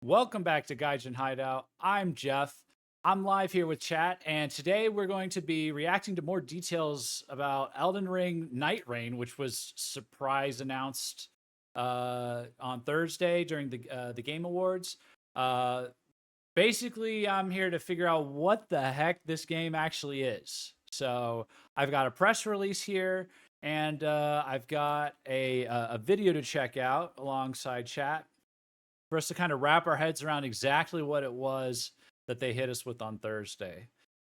Welcome back to Gaijin Hideout. I'm Jeff. I'm live here with chat, and today we're going to be reacting to more details about Elden Ring Nightreigne, which was surprise announced on Thursday during the Game Awards. Basically, I'm here to figure out what the heck this game actually is. So I've got a press release here, and I've got a video to check out alongside chat for us to kind of wrap our heads around exactly what it was that they hit us with on Thursday.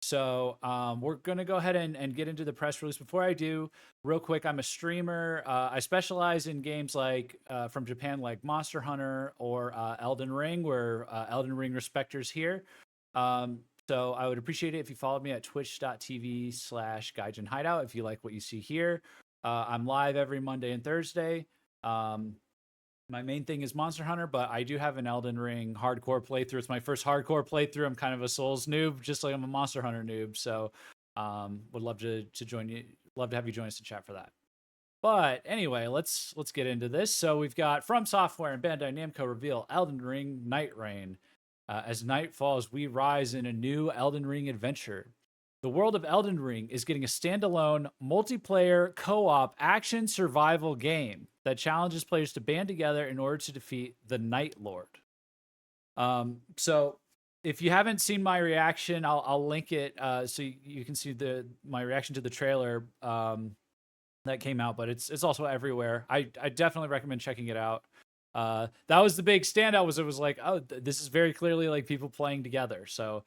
So we're going to go ahead and get into the press release. Before I do, real quick, I'm a streamer. I specialize in games like from Japan, like Monster Hunter or Elden Ring, where Elden Ring respecters here. So I would appreciate it if you followed me at twitch.tv/Gaijin Hideout if you like what you see here. I'm live every Monday and Thursday. My main thing is Monster Hunter, but I do have an Elden Ring hardcore playthrough. It's my first hardcore playthrough. I'm kind of a Souls noob, just like I'm a Monster Hunter noob. So would love to join you. Love to have you join us in chat for that. But anyway, let's get into this. So we've got FromSoftware and Bandai Namco reveal Elden Ring Nightreigne. As night falls, we rise in a new Elden Ring adventure. The world of Elden Ring is getting a standalone, multiplayer, co-op action survival game that challenges players to band together in order to defeat the Nightlord. So if you haven't seen my reaction, I'll link it so you can see my reaction to the trailer that came out, but it's also everywhere. I definitely recommend checking it out. That was the big standout. It was like, oh, this is very clearly like people playing together. So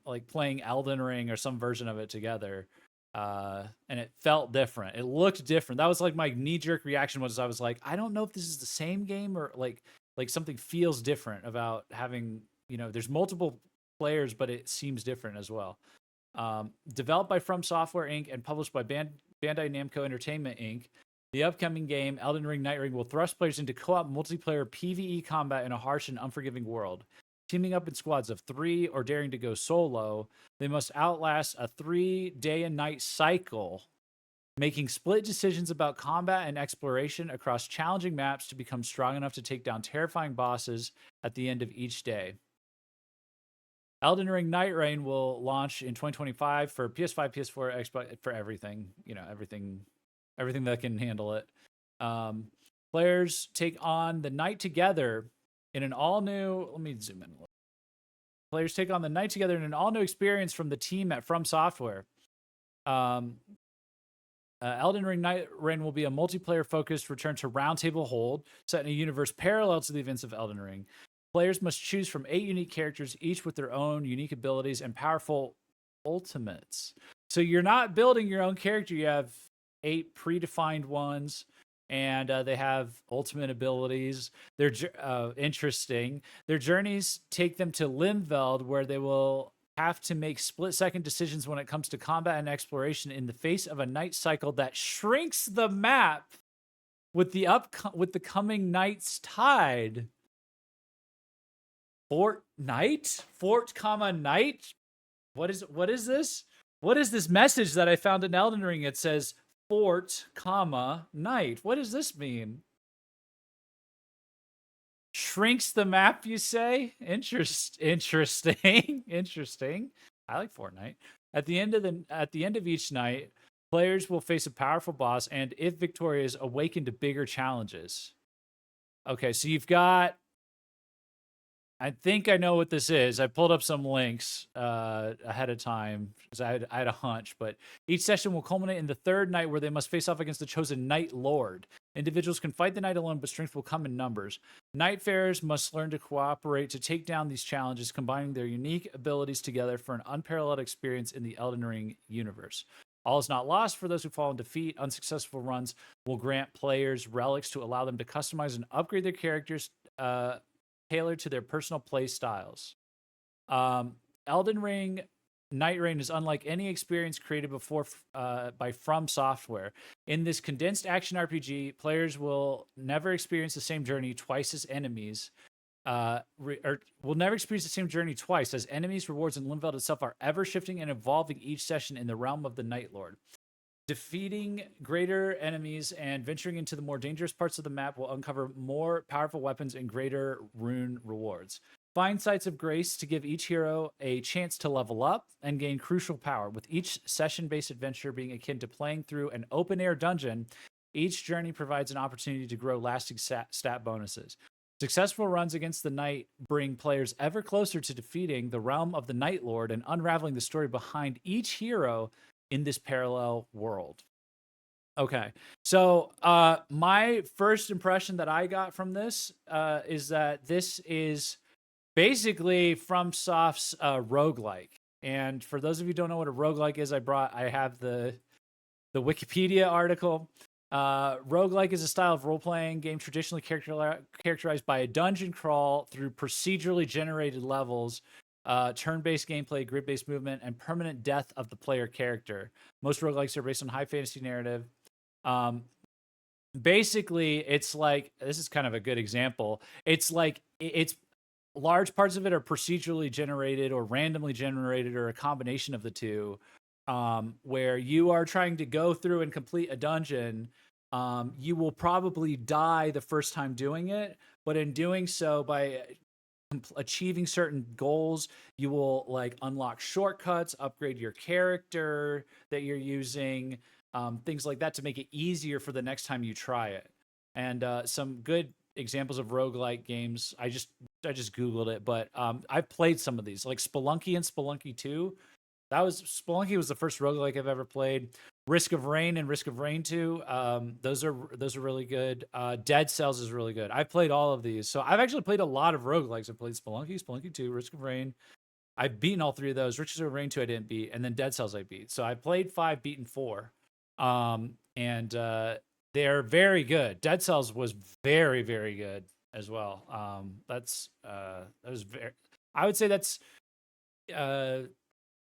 like playing Elden Ring or some version of it together. And it felt different. It looked different. That was like my knee-jerk reaction was I was like, I don't know if this is the same game or like something feels different about having, there's multiple players, but it seems different as well. Developed by FromSoftware Inc. and published by Bandai Namco Entertainment Inc., the upcoming game, Elden Ring Nightreigne, will thrust players into co-op multiplayer PvE combat in a harsh and unforgiving world. Teaming up in squads of 3 or daring to go solo, they must outlast a 3-day and night cycle, making split decisions about combat and exploration across challenging maps to become strong enough to take down terrifying bosses at the end of each day. Elden Ring Nightreigne will launch in 2025 for PS5, PS4, Xbox, for everything, everything that can handle it. Players take on the night together in an all-new, let me zoom in a little. Players take on the night together in an all-new experience from the team at FromSoftware. Elden Ring Nightreigne will be a multiplayer-focused return to Roundtable hold, set in a universe parallel to the events of Elden Ring. Players must choose from 8 unique characters, each with their own unique abilities and powerful ultimates. So you're not building your own character. You have 8 predefined ones, and they have ultimate abilities. They're interesting. Their journeys take them to Limveld, where they will have to make split-second decisions when it comes to combat and exploration in the face of a night cycle that shrinks the map with the coming night's tide. Fortnite? Night? What is this? What is this message that I found in Elden Ring? It says Fort, night. What does this mean? Shrinks the map, you say? Interesting. Interesting. I like Fortnite. At the end of each night, players will face a powerful boss, and if victorious, awaken to bigger challenges. Okay, so you've got, I think I know what this is. I pulled up some links ahead of time because I had a hunch. But each session will culminate in the 3rd night, where they must face off against the chosen Nightlord. Individuals can fight the night alone, but strength will come in numbers. Nightfarers must learn to cooperate to take down these challenges, combining their unique abilities together for an unparalleled experience in the Elden Ring universe. All is not lost for those who fall in defeat. Unsuccessful runs will grant players relics to allow them to customize and upgrade their characters tailored to their personal play styles. Elden Ring Nightreigne is unlike any experience created before by FromSoftware. In this condensed action RPG, players will never experience the same journey twice as enemies. Will never experience the same journey twice, as enemies, rewards, and Limveld itself are ever shifting and evolving each session in the realm of the Nightlord. Defeating greater enemies and venturing into the more dangerous parts of the map will uncover more powerful weapons and greater rune rewards. Find sites of grace to give each hero a chance to level up and gain crucial power. With each session-based adventure being akin to playing through an open-air dungeon, each journey provides an opportunity to grow lasting stat bonuses. Successful runs against the Night bring players ever closer to defeating the realm of the Nightlord and unraveling the story behind each hero in this parallel world. Okay, so my first impression that I got from this is that this is basically FromSoft's roguelike. And for those of you who don't know what a roguelike is, I have the Wikipedia article. Roguelike is a style of role-playing game traditionally characterized by a dungeon crawl through procedurally generated levels, turn-based gameplay, grid-based movement, and permanent death of the player character. Most roguelikes are based on high fantasy narrative. Basically, it's like, this is kind of a good example. It's like, it's large parts of it are procedurally generated or randomly generated or a combination of the two, where you are trying to go through and complete a dungeon. You will probably die the first time doing it, but in doing so, by achieving certain goals, you will like unlock shortcuts, upgrade your character that you're using, things like that to make it easier for the next time you try it. And some good examples of roguelike games, I just Googled it, but I've played some of these, like Spelunky and Spelunky 2. Spelunky was the first roguelike I've ever played. Risk of Rain and Risk of Rain 2. Those are really good. Dead Cells is really good. I've played all of these. So I've actually played a lot of roguelikes. I've played Spelunky, Spelunky 2, Risk of Rain. I've beaten all three of those. Risk of Rain 2 I didn't beat, and then Dead Cells I beat. So I played 5, beaten 4. And they're very good. Dead Cells was very, very good as well. That was very, I would say that's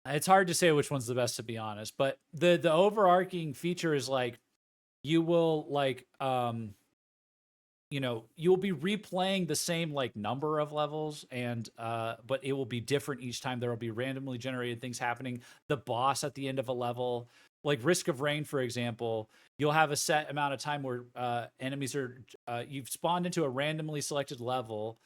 it's hard to say which one's the best, to be honest, but the overarching feature is like, you will like you'll be replaying the same like number of levels, and but it will be different each time. There will be randomly generated things happening. The boss at the end of a level, like Risk of Rain, for example, you'll have a set amount of time where enemies are you've spawned into a randomly selected level.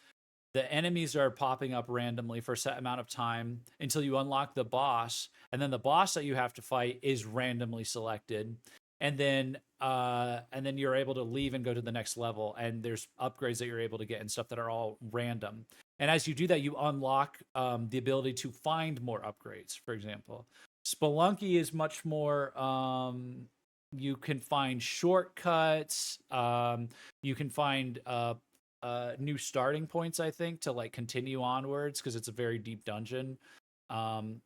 The enemies are popping up randomly for a set amount of time until you unlock the boss, and then the boss that you have to fight is randomly selected, and then you're able to leave and go to the next level, and there's upgrades that you're able to get and stuff that are all random. And as you do that, you unlock the ability to find more upgrades. For example, Spelunky is much more you can find shortcuts, you can find new starting points, I think, to like continue onwards, because it's a very deep dungeon. And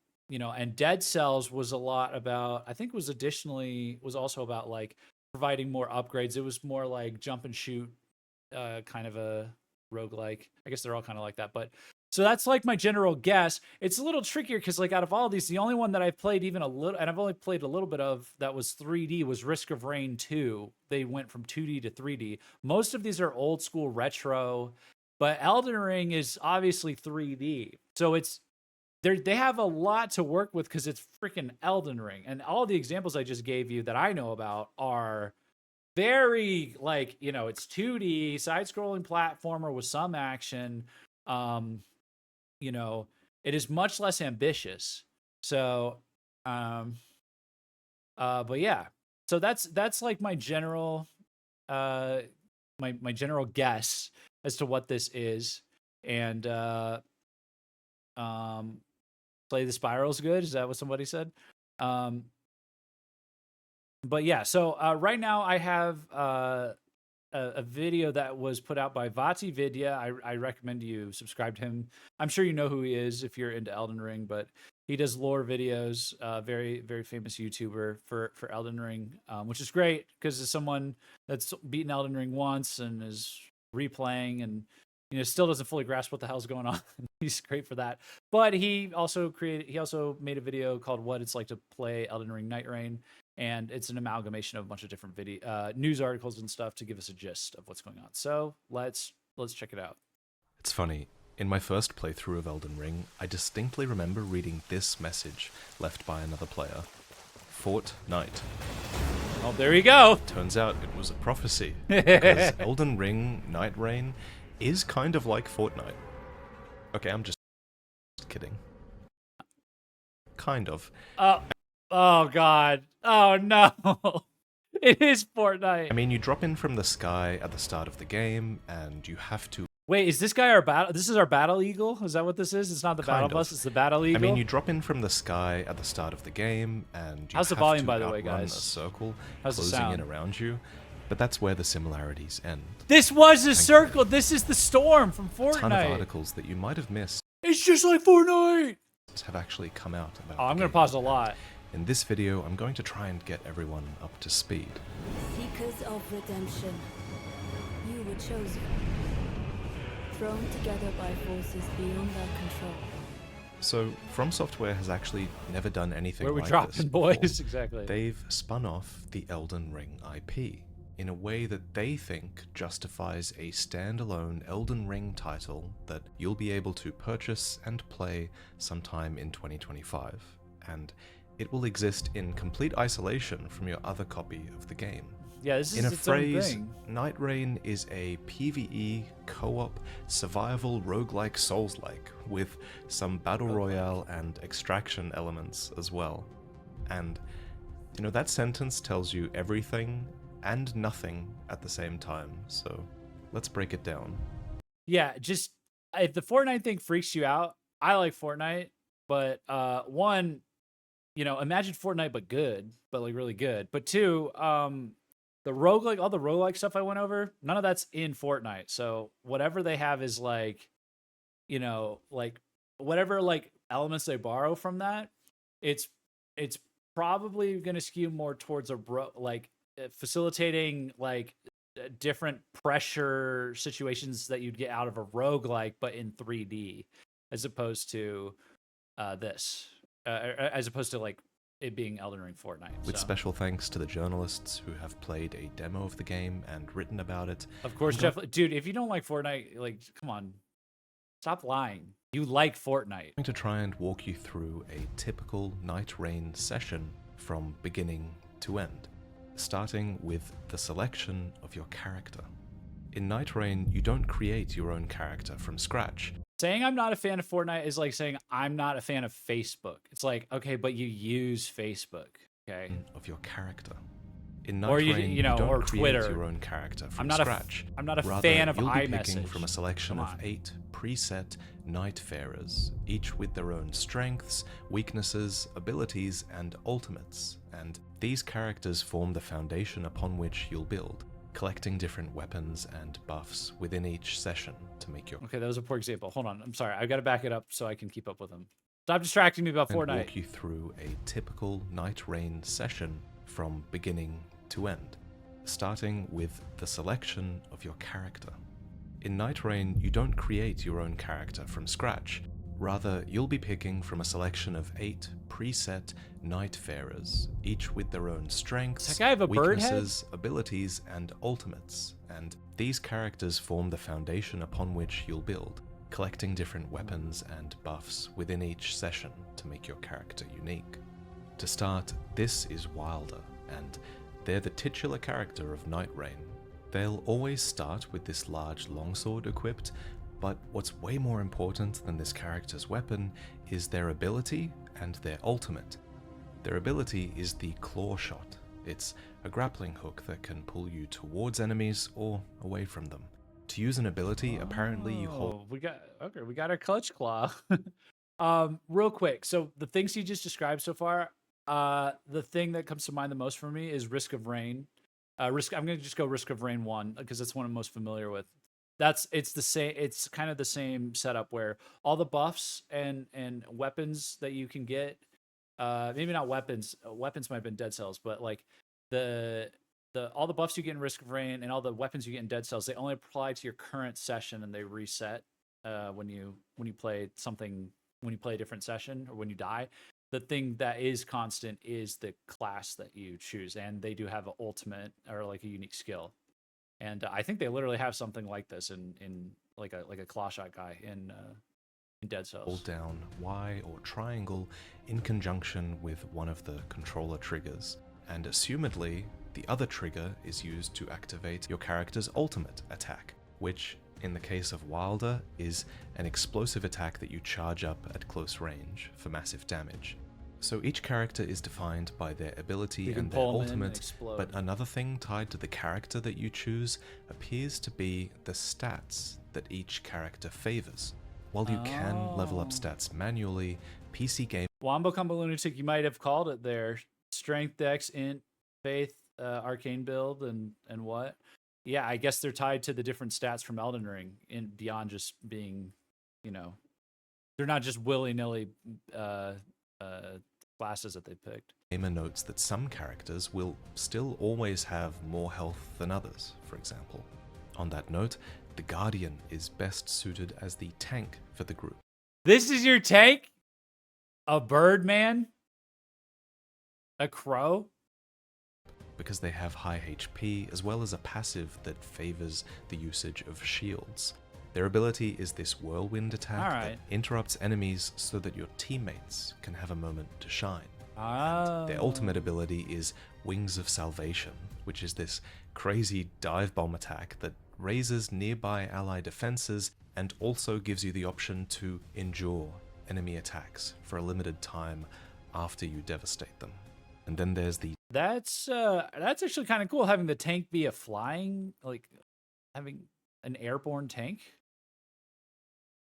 Dead Cells was a lot about, I think was also about like providing more upgrades. It was more like jump and shoot kind of a roguelike. I guess they're all kind of like that, but so that's like my general guess. It's a little trickier because like out of all of these, the only one that I've played even a little, and I've only played a little bit of, that was 3D, was Risk of Rain 2. They went from 2D to 3D. Most of these are old school retro, but Elden Ring is obviously 3D. So they have a lot to work with because it's freaking Elden Ring. And all the examples I just gave you that I know about are very like, it's 2D, side-scrolling platformer with some action. It is much less ambitious. So, but yeah. So that's like my general, my general guess as to what this is. And Play the Spiral's good. Is that what somebody said? But yeah. So right now I have a video that was put out by VaatiVidya. I recommend you subscribe to him. I'm sure you know who he is if you're into Elden Ring, but he does lore videos. Very, very famous YouTuber for Elden Ring, which is great because as someone that's beaten Elden Ring once and is replaying and still doesn't fully grasp what the hell's going on. He's great for that. But he also made a video called "What It's Like to Play Elden Ring Nightreigne." And it's an amalgamation of a bunch of different news articles and stuff to give us a gist of what's going on. So let's check it out. It's funny. In my first playthrough of Elden Ring, I distinctly remember reading this message left by another player. Fortnite. Oh, there you go. Turns out it was a prophecy, because Elden Ring Nightrign is kind of like Fortnite. Okay, I'm just kidding. Kind of. Oh god. Oh no. It is Fortnite. I mean, you drop in from the sky at the start of the game, and you have to... Wait, is this guy our battle? This is our battle eagle? Is that what this is? It's not the battle bus, it's the battle eagle. I mean, you drop in from the sky at the start of the game, and you How's the have volume, to by the way, outrun guys? a circle How's the closing in sound? around you. But that's where the similarities end. This was a Thank circle. This is the storm from A ton of Fortnite. articles that you might have missed It's just like Fortnite. have actually come out about Oh, I'm the gonna game. pause a lot. In this video, I'm going to try and get everyone up to speed. Seekers of redemption, you were chosen. Thrown together by forces beyond our control. So, FromSoftware has actually never done anything Where we like dropping, this boys? before. Exactly. They've spun off the Elden Ring IP in a way that they think justifies a standalone Elden Ring title that you'll be able to purchase and play sometime in 2025. And it will exist in complete isolation from your other copy of the game. Yeah, this is In a its own phrase, thing. Nightrign is a PvE co-op survival roguelike souls-like with some battle royale and extraction elements as well. And, you know, that sentence tells you everything and nothing at the same time, so let's break it down. Yeah, just if the Fortnite thing freaks you out, I like Fortnite, but one, you know, imagine Fortnite but good, but like really good. But two, the roguelike, all the roguelike stuff I went over, none of that's in Fortnite. So whatever they have is like, you know, like whatever like elements they borrow from that, it's probably going to skew more towards facilitating like different pressure situations that you'd get out of a roguelike, but in 3D, as opposed to as opposed to like it being Elden Ring Fortnite. With so. special thanks to the journalists who have played a demo of the game and written about it. Of course, Jeff, dude, if you don't like Fortnite, like, come on, stop lying. You like Fortnite. I'm going to try and walk you through a typical Nightrign session from beginning to end, starting with the selection of your character. In Nightrign, you don't create your own character from scratch. Saying I'm not a fan of Fortnite is like saying I'm not a fan of Facebook. It's like, okay, but you use Facebook, okay? Of your character. In Or Nightrign, you know, don't or create Twitter. your own character from I'm not scratch. I'm not a Rather, fan of you'll be picking iMessage. from a selection Come of on. 8 preset Nightfarers, each with their own strengths, weaknesses, abilities, and ultimates. And these characters form the foundation upon which you'll build, collecting different weapons and buffs within each session to make your... Okay, that was a poor example. Hold on, I'm sorry. I've got to back it up so I can keep up with them. Stop distracting me about and Fortnite. walk you through a typical Nightrign session from beginning to end, starting with the selection of your character. In Nightrign, you don't create your own character from scratch. Rather, you'll be picking from a selection of 8 preset Nightfarers, each with their own strengths, Does that guy have a bird head? weaknesses, abilities, and ultimates. And these characters form the foundation upon which you'll build, collecting different weapons and buffs within each session to make your character unique. To start, this is Wilder, and they're the titular character of Nightrign. They'll always start with this large longsword equipped, but what's way more important than this character's weapon is their ability and their ultimate. Their ability is the Claw Shot. It's a grappling hook that can pull you towards enemies or away from them. To use an ability, apparently you hold... We got our clutch claw. Real quick. So the things you just described so far, the thing that comes to mind the most for me is Risk of Rain. I'm gonna just go Risk of Rain 1 because that's one I'm most familiar with. It's the same. It's kind of the same setup where all the buffs and weapons that you can get, maybe not weapons. Weapons might have been Dead Cells, but like all the buffs you get in Risk of Rain and all the weapons you get in Dead Cells, they only apply to your current session and they reset when you play something, when you play a different session or when you die. The thing that is constant is the class that you choose, and they do have an ultimate or like a unique skill. And I think they literally have something like this in like a claw shot guy in Dead Cells. hold down Y or triangle in conjunction with one of the controller triggers, and assumedly, the other trigger is used to activate your character's ultimate attack, which, in the case of Wilder, is an explosive attack that you charge up at close range for massive damage. So each character is defined by their ability and their ultimate, but another thing tied to the character that you choose appears to be the stats that each character favors. While you can level up stats manually, PC game Wombo Combo Lunatic, you might have called it there. Strength, Dex, Int, Faith, Arcane build, and what? Yeah, I guess they're tied to the different stats from Elden Ring, in beyond just being, you know, they're not just willy-nilly classes that they picked. Gamer notes that some characters will still always have more health than others, for example. On that note, the Guardian is best suited as the tank for the group. This is your tank? A bird man? A crow? Because they have high HP as well as a passive that favors the usage of shields. Their ability is this whirlwind attack that interrupts enemies so that your teammates can have a moment to shine. And their ultimate ability is Wings of Salvation, which is this crazy dive bomb attack that raises nearby ally defenses and also gives you the option to endure enemy attacks for a limited time after you devastate them. And then there's the... That's actually kind of cool, having the tank be a flying, like having an airborne tank.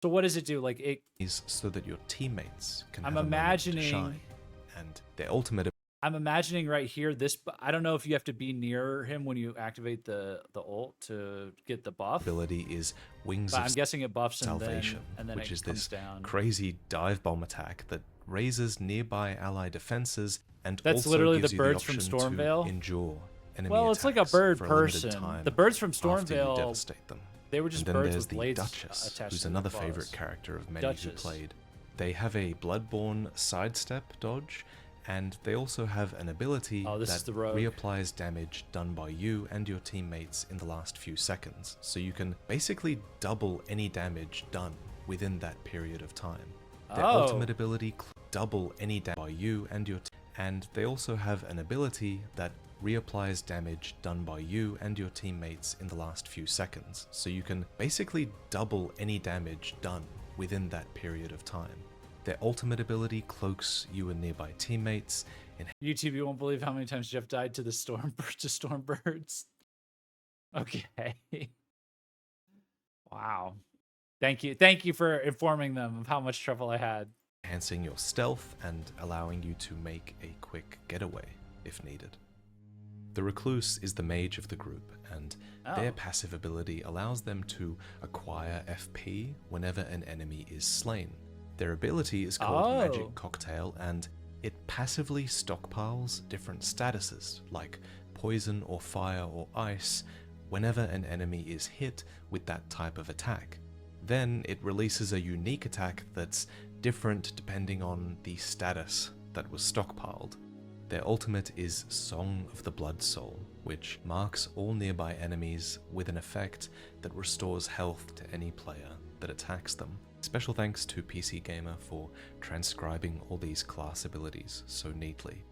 So what does it do? Like it is so that your teammates can I'm have imagining a moment to shine. And their ultimate... I'm imagining right here, this, I don't know if you have to be near him when you activate the ult to get the buff. Ability is Wings but of I'm guessing it buffs Salvation, and then which it is comes this down. crazy dive bomb attack that raises nearby ally defenses and That's also literally gives the you birds the from option Stormvale. to endure enemy Well, it's like a bird for a limited person. time The birds from after you Stormvale, devastate them. they were just And then birds there's with the blades Duchess, attached who's to another their claws. favorite character of many who Duchess. played. They have a Bloodborne sidestep dodge, and they also have an ability this is that the rogue. reapplies damage done by you and your teammates in the last few seconds. So you can basically double any damage done within that period of time. Their ultimate ability double any damage by you and your and they also have an ability that reapplies damage done by you and your teammates in the last few seconds. So you can basically double any damage done within that period of time. Their ultimate ability cloaks you and nearby teammates. YouTube, you won't believe how many times Jeff died to the Stormbirds. Okay. Wow. Thank you for informing them of how much trouble I had. Enhancing your stealth and allowing you to make a quick getaway if needed. The Recluse is the mage of the group, and their passive ability allows them to acquire FP whenever an enemy is slain. Their ability is called Magic Cocktail, and it passively stockpiles different statuses like poison or fire or ice whenever an enemy is hit with that type of attack. Then it releases a unique attack that's different depending on the status that was stockpiled. Their ultimate is Song of the Blood Soul, which marks all nearby enemies with an effect that restores health to any player that attacks them. Special thanks to PC Gamer for transcribing all these class abilities so neatly.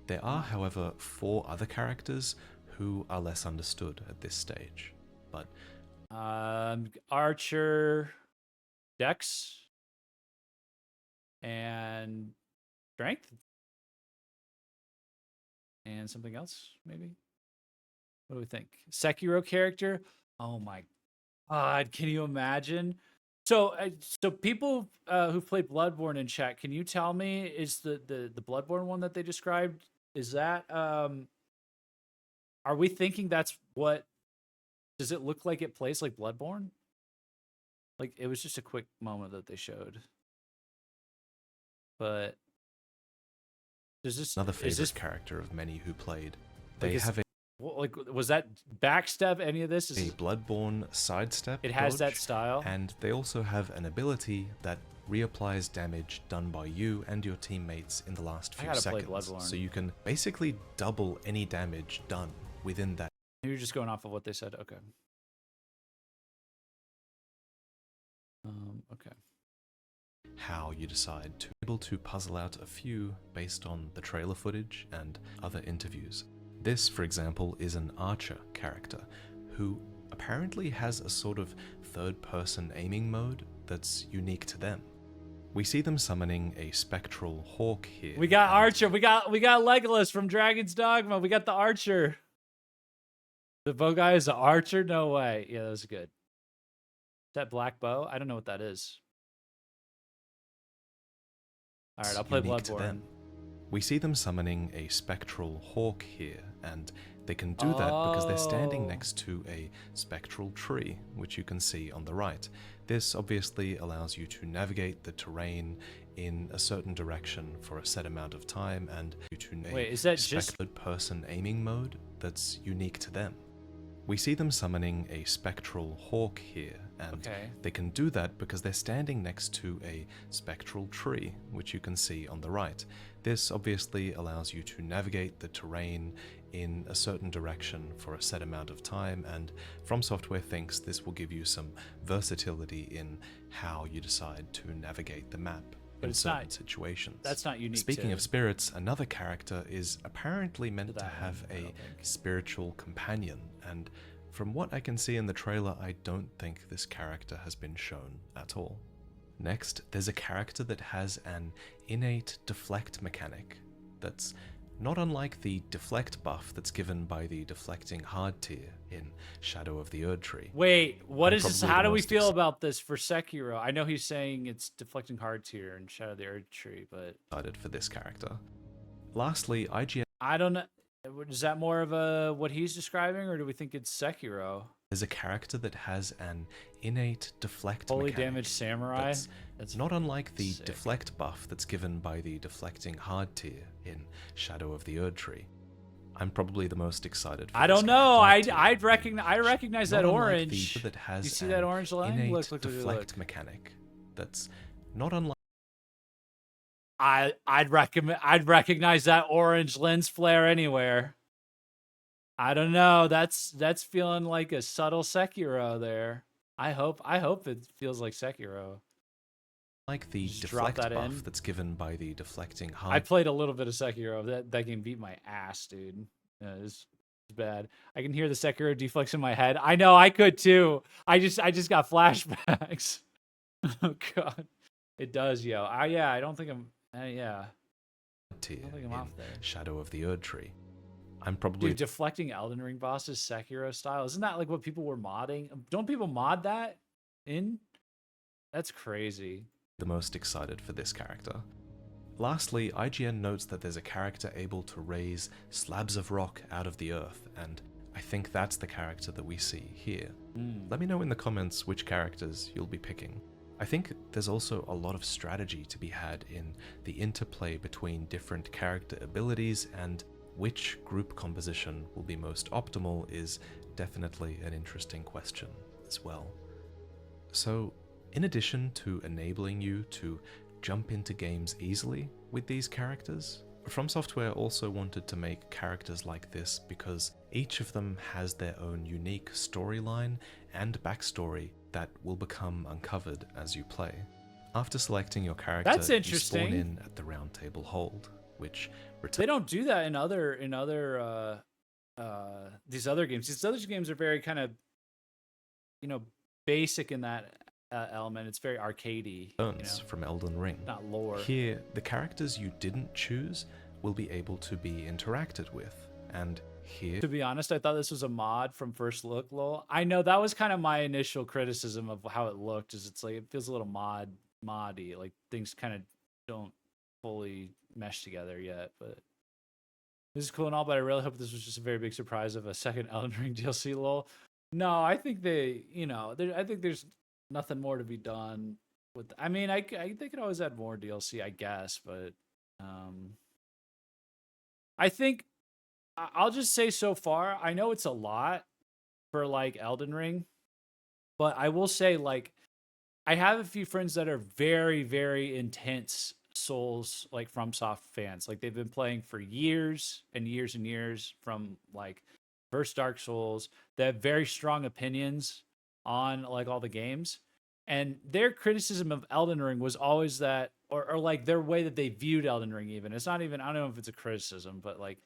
There are, however, 4 other characters who are less understood at this stage, but Archer, Dex, and Strength, and something else maybe. What do we think? Sekiro character? Oh my god, can you imagine? So people who've played Bloodborne in chat, can you tell me, is the Bloodborne one that they described, is that are we thinking that's what, does it look like it plays like Bloodborne? Like, it was just a quick moment that they showed. But does this another favorite character of many who played. They like have a like, was that backstep any of this? a Bloodborne sidestep It has dodge, that style. and they also have an ability that reapplies damage done by you and your teammates in the last few seconds. So you can basically double any damage done within that. You're just going off of what they said. Okay. Okay. how you decide to be able to puzzle out a few based on the trailer footage and other interviews. This, for example, is an archer character who apparently has a sort of third-person aiming mode that's unique to them. We see them summoning a spectral hawk here. We got and Archer. We got Legolas from Dragon's Dogma. We got the Archer. The bow guy is the Archer? No way. Yeah, that was good. Is that black bow? I don't know what that is. All right, I'll play unique to Bloodborne. them. We see them summoning a spectral hawk here, and they can do that because they're standing Oh. next to a spectral tree, which you can see on the right. This obviously allows you to navigate the terrain in a certain direction for a set amount of time, and you to Wait, is that just third-person aiming mode that's unique to them. We see them summoning a spectral hawk here, and okay? they can do that because they're standing next to a spectral tree, which you can see on the right. This obviously allows you to navigate the terrain in a certain direction for a set amount of time, and FromSoftware thinks this will give you some versatility in how you decide to navigate the map But in it's certain not- situations. That's not unique. Speaking to, of spirits, another character is apparently meant to that have one, I a don't think. spiritual companion, and from what I can see in the trailer, I don't think this character has been shown at all. Next, there's a character that has an innate deflect mechanic that's not unlike the deflect buff that's given by the deflecting hard tier in Shadow of the Erdtree. Wait, what I'm is this? probably How the do we most feel about this for Sekiro? I know he's saying it's deflecting hard tier and Shadow of the Erdtree, but Excited for this character. Lastly, IGN I don't know. Is that more of a what he's describing, or do we think it's Sekiro? is a character that has an innate deflect Holy mechanic damage samurai. that's That's not unlike the sick. deflect buff that's given by the deflecting hard tier in Shadow of the Erdtree. I'm probably the most excited for I this don't know. character. I recognize Not that unlike orange. the that has You see an that orange line? innate Look, deflect mechanic that's not unlike I'd recognize that orange lens flare anywhere. I don't know. That's feeling like a subtle Sekiro there. I hope it feels like Sekiro. the Just drop deflect that buff in. that's given by the deflecting I hard played a little bit of Sekiro. That game beat my ass, dude. Yeah, it's bad. I can hear the Sekiro deflex in my head. I know, I could too. I just got flashbacks. Oh god, it does, yo. I don't think I'm. Yeah, tier I don't think I'm in off there. Shadow of the Erdtree. I'm probably Dude, deflecting Elden Ring bosses Sekiro style. Isn't that like what people were modding? Don't people mod that in? That's crazy. the most excited for this character. Lastly, IGN notes that there's a character able to raise slabs of rock out of the earth, and I think that's the character that we see here. Let me know in the comments which characters you'll be picking. I think there's also a lot of strategy to be had in the interplay between different character abilities, and which group composition will be most optimal is definitely an interesting question as well. So, in addition to enabling you to jump into games easily with these characters, FromSoftware also wanted to make characters like this because each of them has their own unique storyline and backstory that will become uncovered as you play. After selecting your character, That's you interesting. spawn in at the Roundtable hold, which They don't do that in other these other games. These other games are very kind of, basic in that element. It's very arcadey, returns from Elden Ring. not lore. Here, the characters you didn't choose will be able to be interacted with, and here To be honest, I thought this was a mod from First Look lol. I know that was kind of my initial criticism of how it looked, is it's like it feels a little moddy, like things kind of don't fully mesh together yet, but this is cool and all, but I really hope this was just a very big surprise of a second Elden Ring DLC lol. No, I think I think there's nothing more to be done with. I mean, they could always add more DLC, I guess, but I think I'll just say so far, I know it's a lot for like Elden Ring, but I will say, like, I have a few friends that are very, very intense Souls, like FromSoft fans. Like they've been playing for years and years and years from like first Dark Souls. They have very strong opinions on like all the games. And their criticism of Elden Ring was always that, or like their way that they viewed Elden Ring, even. It's not even, I don't know if it's a criticism, but like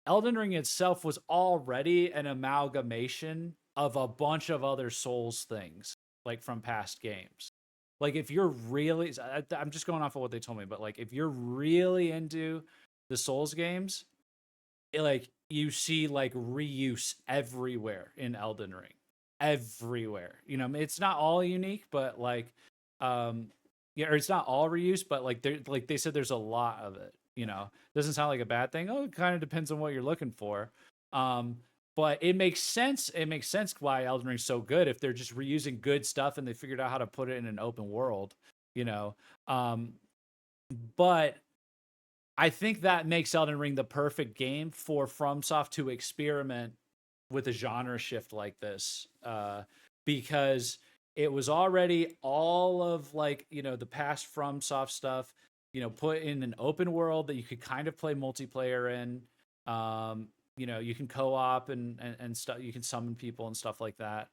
Elden Ring itself was already an amalgamation of a bunch of other Souls things, like from past games. Like if you're really, I'm just going off of what they told me, but like if you're really into the Souls games, like you see like reuse everywhere in Elden Ring, everywhere. You know, it's not all unique, but like, yeah, or it's not all reuse, but like they said there's a lot of it. You know, doesn't sound like a bad thing. Oh, it kind of depends on what you're looking for. But it makes sense. It makes sense why Elden Ring's so good if they're just reusing good stuff and they figured out how to put it in an open world. You know, but I think that makes Elden Ring the perfect game for FromSoft to experiment with a genre shift like this, because it was already all of like, you know, the past FromSoft stuff, you know, put in an open world that you could kind of play multiplayer in. You know, you can co-op and stuff. You can summon people and stuff like that.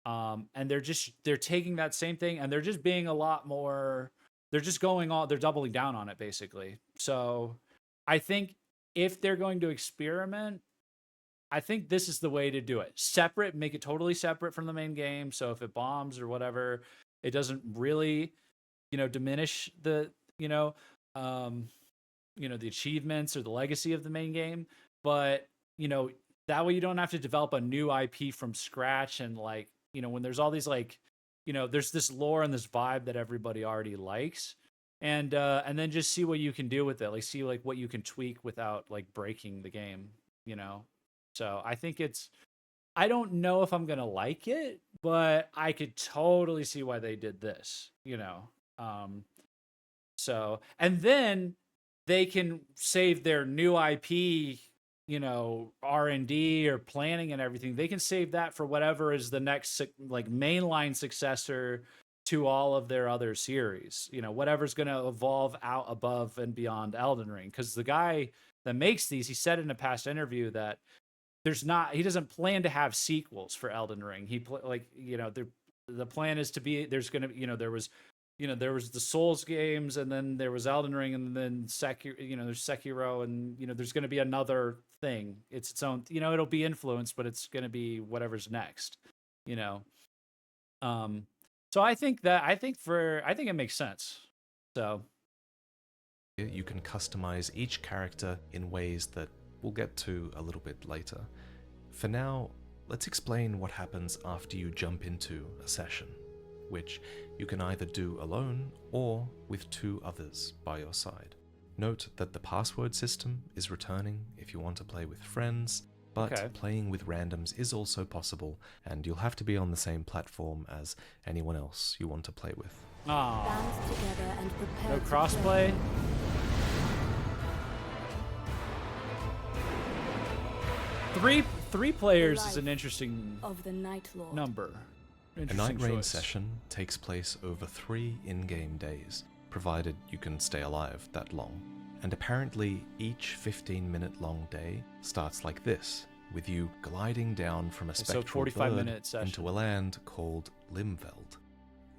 And they're taking that same thing and they're just being a lot more. They're just they're doubling down on it basically. So I think if they're going to experiment, I think this is the way to do it. Separate, make it totally separate from the main game. So if it bombs or whatever, it doesn't really, you know, diminish the, the achievements or the legacy of the main game. But, you know, that way you don't have to develop a new IP from scratch. And like, you know, when there's all these like, you know, there's this lore and this vibe that everybody already likes. And then just see what you can do with it. Like see like what you can tweak without like breaking the game, you know? So I think I don't know if I'm going to like it, but I could totally see why they did this, you know? So, and then they can save their new IP, you know, R&D or planning and everything. They can save that for whatever is the next like mainline successor to all of their other series, you know, whatever's going to evolve out above and beyond Elden Ring. Because the guy that makes these, he said in a past interview that he doesn't plan to have sequels for Elden Ring. The plan is to be, there's going to, there was the Souls games and then there was Elden Ring and then there's Sekiro and, there's going to be another thing. It's its own, it'll be influenced, but it's going to be whatever's next, So I think it makes sense. So you can customize each character in ways that we'll get to a little bit later. For now, let's explain what happens after you jump into a session, which you can either do alone or with 2 others by your side. Note that the password system is returning if you want to play with friends, but playing with randoms is also possible, and you'll have to be on the same platform as anyone else you want to play with. Band together and prepare no crossplay. Three players is an interesting of the Nightlord. number. A Night Rain session takes place over 3 in-game days, provided you can stay alive that long. And apparently each 15-minute long day starts like this, with you gliding down from a spectral bird into a land called Limveld.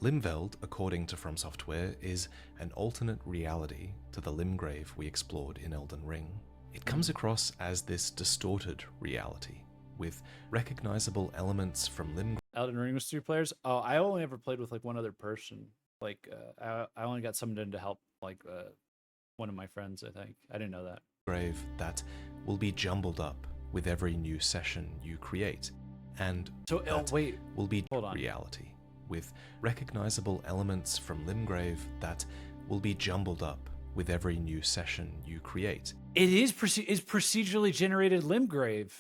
Limveld, according to FromSoftware, is an alternate reality to the Limgrave we explored in Elden Ring. It comes across as this distorted reality, with recognizable elements from Limgrave. Elden Ring was 3 players? Oh, I only ever played with like one other person. Like, I only got summoned in to help like one of my friends, I think. I didn't know that. Grave that will be jumbled up with every new session you create, and so will be reality, with recognizable elements from Limgrave that will be jumbled up with every new session you create. It is procedurally generated Limgrave.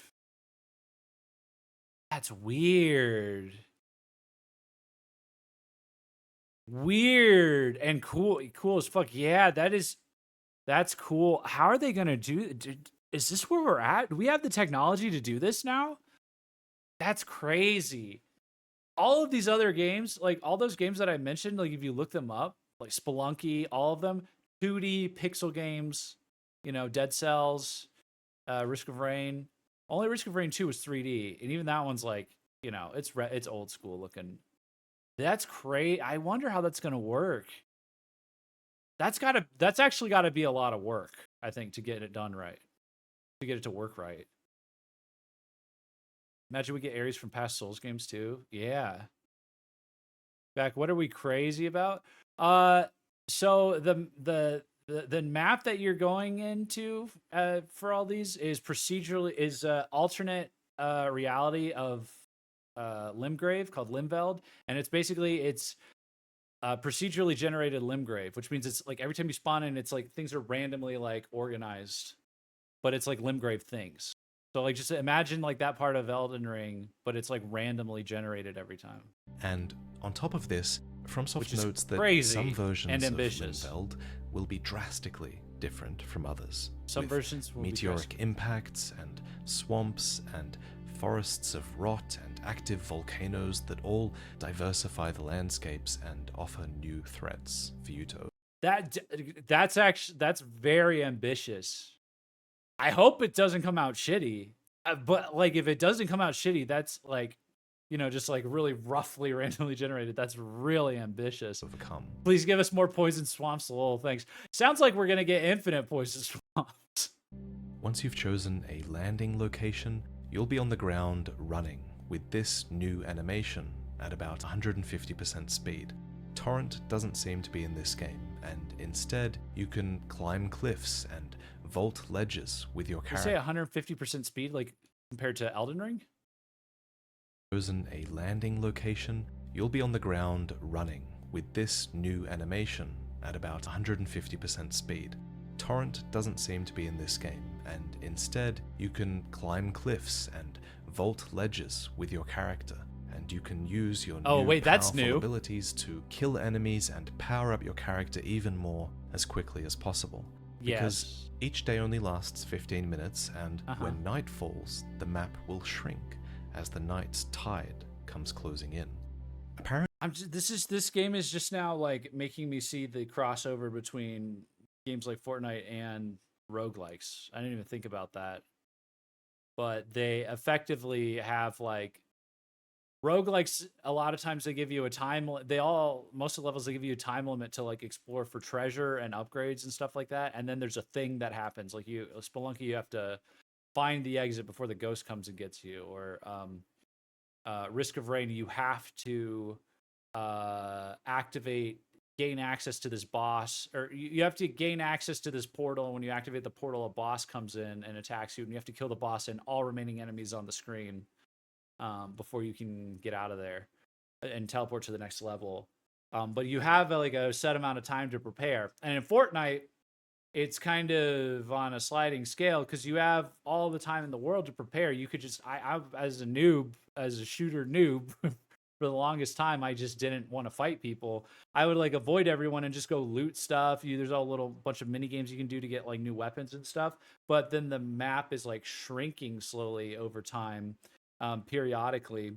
That's weird. Weird and cool as fuck. Yeah, that's cool. How are they gonna is this where we're at? Do we have the technology to do this now? That's crazy. All of these other games, like all those games that I mentioned, like if you look them up, like Spelunky, all of them, 2D pixel games, Dead Cells, Risk of Rain. Only Risk of Rain 2 was 3D, and even that one's like, it's old school looking. That's great. I wonder how that's gonna work. That's actually gotta be a lot of work, I think, to get it done right. To get it to work right. Imagine we get Ares from past Souls games too. Yeah. Back, what are we crazy about? So the map that you're going into for all these is alternate reality of Limgrave called Limveld, and it's procedurally generated Limgrave, which means it's like every time you spawn in, it's like things are randomly like organized, but it's like Limgrave things. So like just imagine like that part of Elden Ring, but it's like randomly generated every time. And on top of this, FromSoft notes that some versions of Limveld will be drastically different from others. Some versions will meteoric impacts and swamps and forests of rot and active volcanoes that all diversify the landscapes and offer new threats for you to. That's very ambitious. I hope it doesn't come out shitty, but like if it doesn't come out shitty, that's like, you know, just like really roughly randomly generated. That's really ambitious. Overcome. Please give us more poison swamps. Lol, thanks. Sounds like we're gonna get infinite poison swamps. Once you've chosen a landing location, you'll be on the ground running with this new animation at about 150% speed. Torrent doesn't seem to be in this game, and instead you can climb cliffs and vault ledges with your character. You say 150% speed, like compared to Elden Ring? Chosen a landing location, you'll be on the ground running with this new animation at about 150% speed. Torrent doesn't seem to be in this game, and instead you can climb cliffs and vault ledges with your character, and you can use your powerful abilities to kill enemies and power up your character even more as quickly as possible. Because each day only lasts 15 minutes, and when night falls, the map will shrink as the night's tide comes closing in. Apparently, this game is just now like making me see the crossover between games like Fortnite and roguelikes. I didn't even think about that, but they effectively have like roguelikes. A lot of times they give you a time. Most of the levels they give you a time limit to like explore for treasure and upgrades and stuff like that. And then there's a thing that happens, like Spelunky, you have to find the exit before the ghost comes and gets you. Or Risk of Rain, you have to gain access to this boss, or you have to gain access to this portal. And when you activate the portal, a boss comes in and attacks you, and you have to kill the boss and all remaining enemies on the screen before you can get out of there and teleport to the next level. But you have like a set amount of time to prepare. And in Fortnite, it's kind of on a sliding scale because you have all the time in the world to prepare. You could just, I as a shooter noob, for the longest time, I just didn't want to fight people. I would like avoid everyone and just go loot stuff. There's a little bunch of mini games you can do to get like new weapons and stuff. But then the map is like shrinking slowly over time, periodically.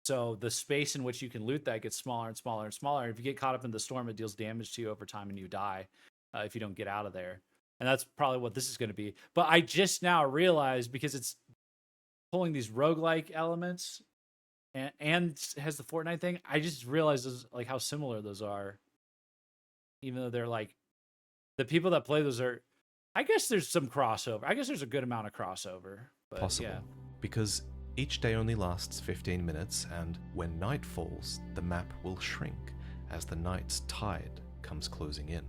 So the space in which you can loot that gets smaller and smaller and smaller. If you get caught up in the storm, it deals damage to you over time and you die if you don't get out of there. And that's probably what this is going to be. But I just now realized, because it's pulling these roguelike elements and has the Fortnite thing, I just realized like how similar those are. Even though they're like, the people that play those are, I guess there's some crossover. I guess there's a good amount of crossover. But possible. Yeah. Because each day only lasts 15 minutes, and when night falls, the map will shrink as the night's tide comes closing in.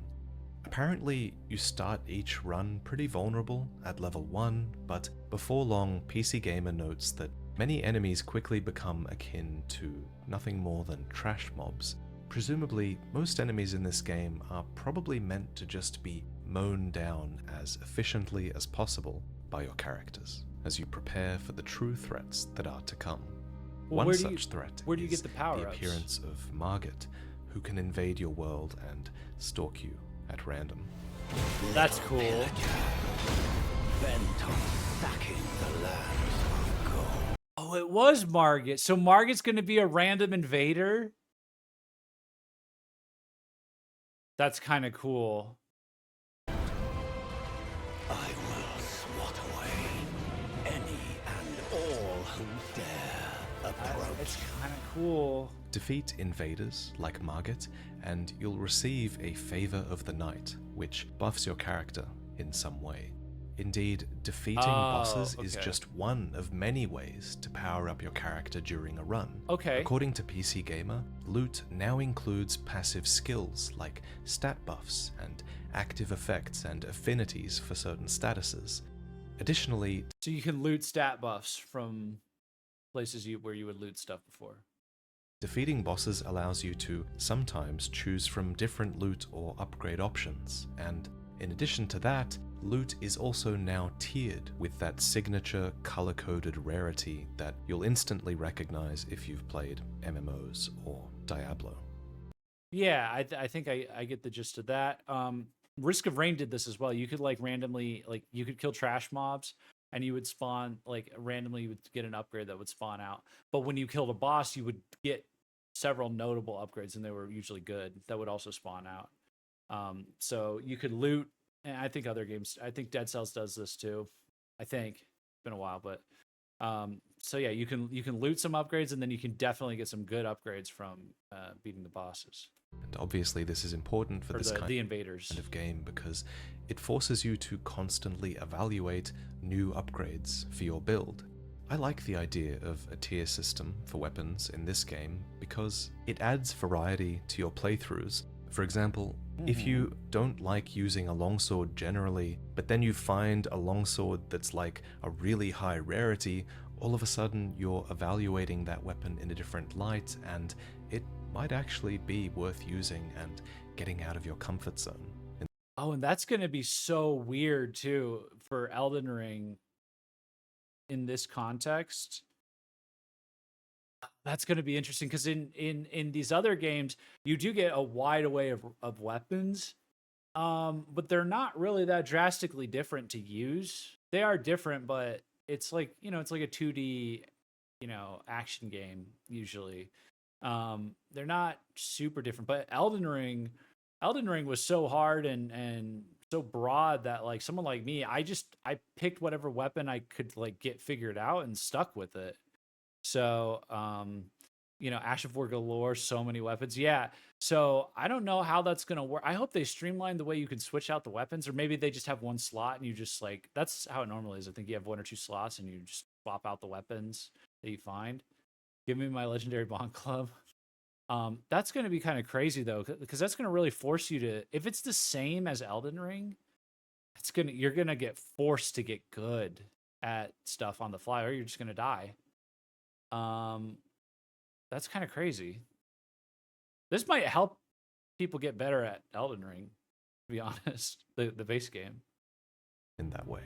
Apparently, you start each run pretty vulnerable at level 1, but before long, PC Gamer notes that many enemies quickly become akin to nothing more than trash mobs. Presumably, most enemies in this game are probably meant to just be mown down as efficiently as possible by your characters, as you prepare for the true threats that are to come. Well, One such threat where do you is get the power-ups? appearance of Margit, who can invade your world and stalk you at random. That's cool. Bent on sacking the lands of gold. Oh, it was Margit. So Margit's going to be a random invader? That's kind of cool. I will swat away any and all who dare approach. It's kind of cool. Defeat invaders like Margit, and you'll receive a Favor of the Night, which buffs your character in some way. Indeed, defeating bosses is just one of many ways to power up your character during a run. Okay. According to PC Gamer, loot now includes passive skills like stat buffs and active effects and affinities for certain statuses. Additionally, So you can loot stat buffs from places where you would loot stuff before. defeating bosses allows you to sometimes choose from different loot or upgrade options, and in addition to that, loot is also now tiered with that signature color-coded rarity that you'll instantly recognize if you've played MMOs or Diablo. Yeah, I think I get the gist of that. Risk of Rain did this as well. You could like randomly, like you could kill trash mobs and you would spawn, like randomly you would get an upgrade that would spawn out. But when you killed a boss, you would get several notable upgrades and they were usually good that would also spawn out. So you could loot, and I think other games, I think Dead Cells does this too. I think it's been a while, but so yeah, you can loot some upgrades and then you can definitely get some good upgrades from beating the bosses. And obviously this is important for this kind the invaders of game because it forces you to constantly evaluate new upgrades for your build. I like the idea of a tier system for weapons in this game because it adds variety to your playthroughs. For example, if you don't like using a longsword generally, but then you find a longsword that's like a really high rarity, all of a sudden you're evaluating that weapon in a different light and it might actually be worth using and getting out of your comfort zone. Oh, and that's going to be so weird too for Elden Ring in this context. That's going to be interesting because in these other games, you do get a wide array of weapons, but they're not really that drastically different to use. They are different, but it's like, it's like a 2D, action game usually. They're not super different, but Elden Ring was so hard and so broad that like someone like me, I picked whatever weapon I could like get figured out and stuck with it. So, Ash of War galore, so many weapons. Yeah. So I don't know how that's going to work. I hope they streamline the way you can switch out the weapons, or maybe they just have one slot and you just like, that's how it normally is. I think you have one or two slots and you just swap out the weapons that you find. Give me my legendary Bond Club. That's going to be kind of crazy though, because that's going to really force you to, if it's the same as Elden Ring, you're going to get forced to get good at stuff on the fly, or you're just going to die. That's kind of crazy. This might help people get better at Elden Ring, to be honest, the base game. In that way.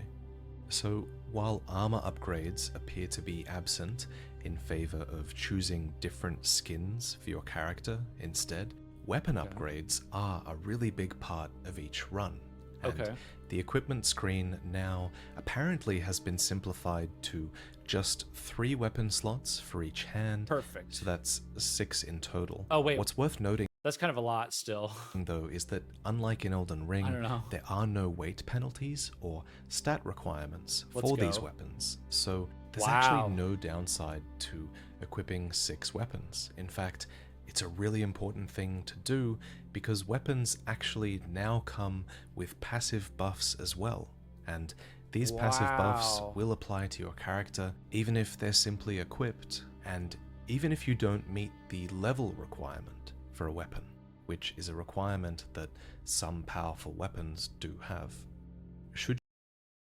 So while armor upgrades appear to be absent in favor of choosing different skins for your character instead, weapon upgrades are a really big part of each run. And the equipment screen now apparently has been simplified to just 3 weapon slots for each hand. Perfect. So that's 6 in total. Oh, wait. What's worth noting, That's kind of a lot still. though, is that unlike in Elden Ring, I don't know. there are no weight penalties or stat requirements for these weapons. So there's actually no downside to equipping 6 weapons. In fact, it's a really important thing to do because weapons actually now come with passive buffs as well. And these passive buffs will apply to your character even if they're simply equipped, and even if you don't meet the level requirement for a weapon, which is a requirement that some powerful weapons do have.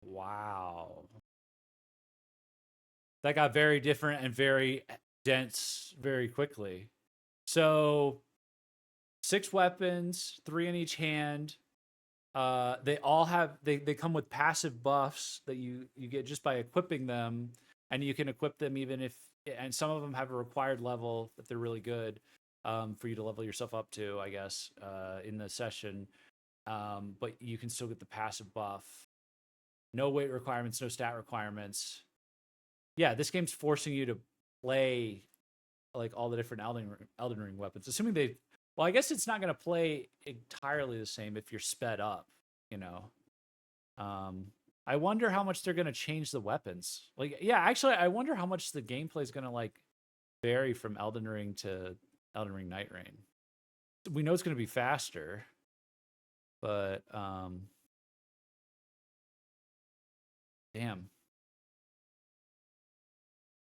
Wow. That got very different and very dense very quickly. So 6 weapons, 3 in each hand. They all have they come with passive buffs that you get just by equipping them, and you can equip them even if, and some of them have a required level if they're really good, for you to level yourself up to, I guess, in the session. But you can still get the passive buff. No weight requirements, no stat requirements. Yeah, this game's forcing you to play like all the different Elden Ring weapons. Assuming they, well, I guess it's not going to play entirely the same if you're sped up, I wonder how much they're going to change the weapons. Like, yeah, actually, I wonder how much the gameplay is going to like vary from Elden Ring to Elden Ring Nightraigne. We know it's going to be faster, but damn.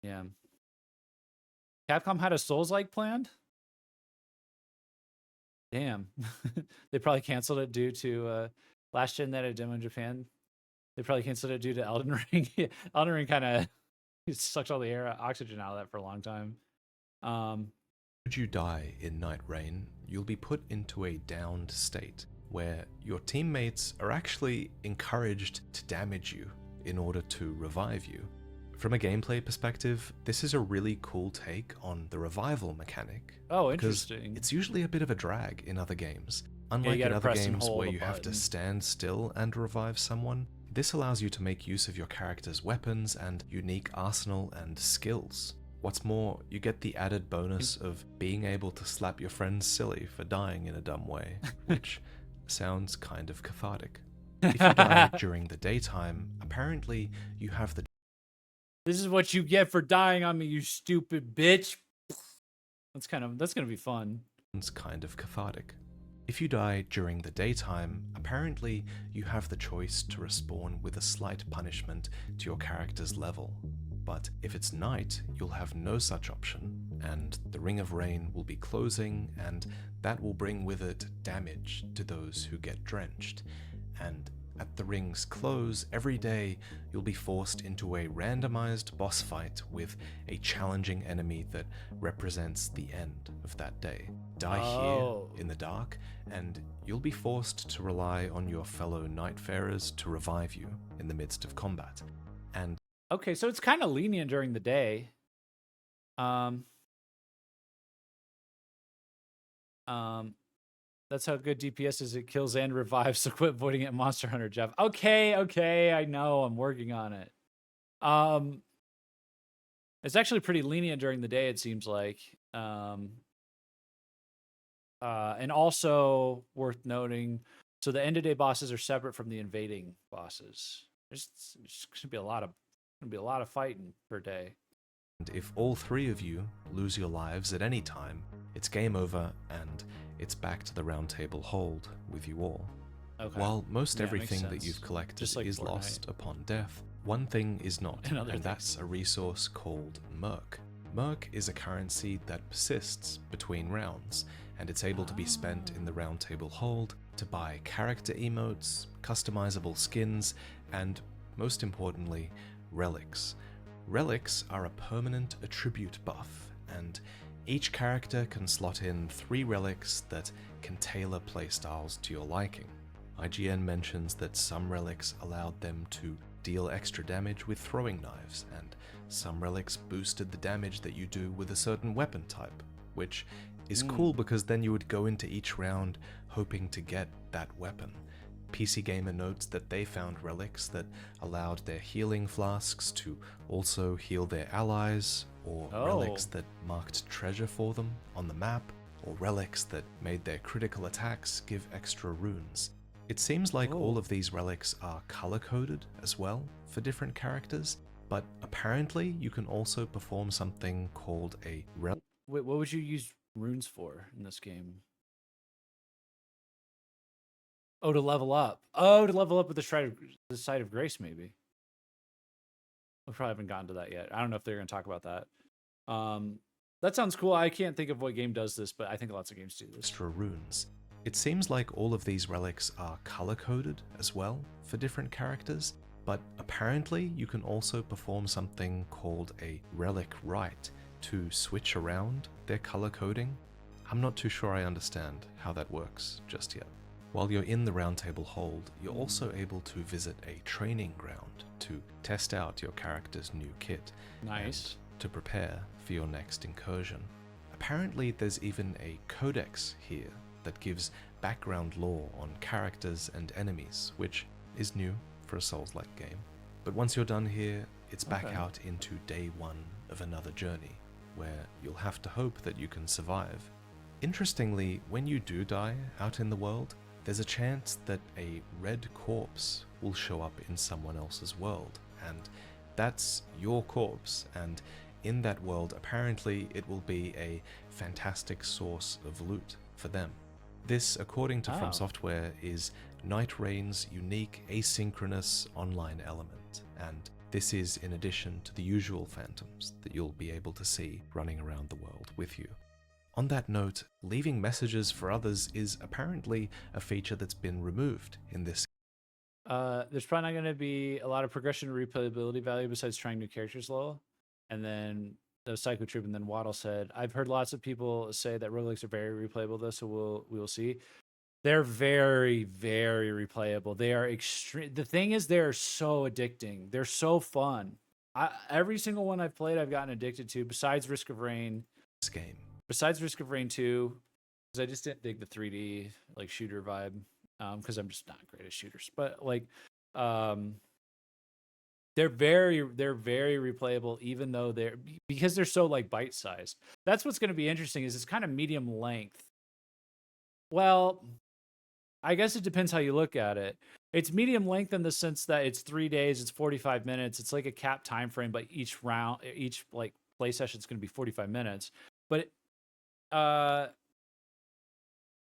Yeah. Capcom had a Souls-like planned? Damn. They probably canceled it due to last gen that had a demo in Japan. They probably canceled it due to Elden Ring. Elden Ring kind of sucked all the air oxygen out of that for a long time. Should you die in Nightraigne, you'll be put into a downed state where your teammates are actually encouraged to damage you in order to revive you. From a gameplay perspective, this is a really cool take on the revival mechanic. Oh, because interesting. it's usually a bit of a drag in other games. Unlike in other games where you have to stand still and revive someone, this allows you to make use of your character's weapons and unique arsenal and skills. What's more, you get the added bonus of being able to slap your friends silly for dying in a dumb way, which sounds kind of cathartic. If you die during the daytime, apparently you have the... This is what you get for dying on me, you stupid bitch. That's gonna be fun. It's kind of cathartic. If you die during the daytime, apparently you have the choice to respawn with a slight punishment to your character's level. But if it's night, you'll have no such option, and the Ring of Rain will be closing, and that will bring with it damage to those who get drenched. And at the ring's close, every day you'll be forced into a randomized boss fight with a challenging enemy that represents the end of that day. Die here in the dark, and you'll be forced to rely on your fellow Nightfarers to revive you in the midst of combat. And okay, so it's kind of lenient during the day. That's how good DPS is. It kills and revives, so quit voiding it, Monster Hunter, Jeff. Okay, I know. I'm working on it. It's actually pretty lenient during the day, it seems like. And also worth noting, so the end-of-day bosses are separate from the invading bosses. There's gonna be a lot of fighting per day. And if all three of you lose your lives at any time, it's game over and it's back to the Roundtable hold with you all. Okay. While most everything that you've collected like is Fortnite. Lost upon death, one thing is not, and that's a resource called Merc. Merc is a currency that persists between rounds, and it's able to be spent in the Roundtable hold to buy character emotes, customizable skins, and most importantly, relics. Relics are a permanent attribute buff, and each character can slot in 3 relics that can tailor playstyles to your liking. IGN mentions that some relics allowed them to deal extra damage with throwing knives, and some relics boosted the damage that you do with a certain weapon type, which is cool because then you would go into each round hoping to get that weapon. PC Gamer notes that they found relics that allowed their healing flasks to also heal their allies, or relics that marked treasure for them on the map, or relics that made their critical attacks give extra runes. It seems like all of these relics are color-coded as well for different characters, but apparently you can also perform something called a relic. Wait, what would you use runes for in this game? Oh, to level up. Oh, to level up with the Site of Grace, maybe. We probably haven't gotten to that yet. I don't know if they're going to talk about that. That sounds cool. I can't think of what game does this, but I think lots of games do this. Extra runes. It seems like all of these relics are color-coded as well for different characters, but apparently you can also perform something called a relic rite to switch around their color coding. I'm not too sure I understand how that works just yet. While you're in the Roundtable hold, you're also able to visit a training ground to test out your character's new kit. Nice. And to prepare for your next incursion. Apparently there's even a codex here that gives background lore on characters and enemies, which is new for a Souls-like game. But once you're done here, it's back out into day 1 of another journey, where you'll have to hope that you can survive. Interestingly, when you do die out in the world, there's a chance that a red corpse will show up in someone else's world, and that's your corpse, and in that world, apparently it will be a fantastic source of loot for them. This, according to FromSoftware, is NightReign's unique asynchronous online element, and this is in addition to the usual phantoms that you'll be able to see running around the world with you. On that note, leaving messages for others is apparently a feature that's been removed in this. There's probably not going to be a lot of progression or replayability value besides trying new characters level. And then the Psycho Troop, and then Waddle said, I've heard lots of people say that roguelikes are very replayable though, so we will see. They're very, very replayable. They are extreme. The thing is, they're so addicting. They're so fun. Every single one I've played, I've gotten addicted to, besides Risk of Rain. Game. Besides Risk of Rain 2, because I just didn't dig the 3D like shooter vibe, because I'm just not great at shooters. But like, they're very replayable, even though because they're so like bite sized. That's what's going to be interesting. Is it's kind of medium length. Well, I guess it depends how you look at it. It's medium length in the sense that it's 3 days, it's 45 minutes. It's like a capped time frame, but each like play session is going to be 45 minutes. But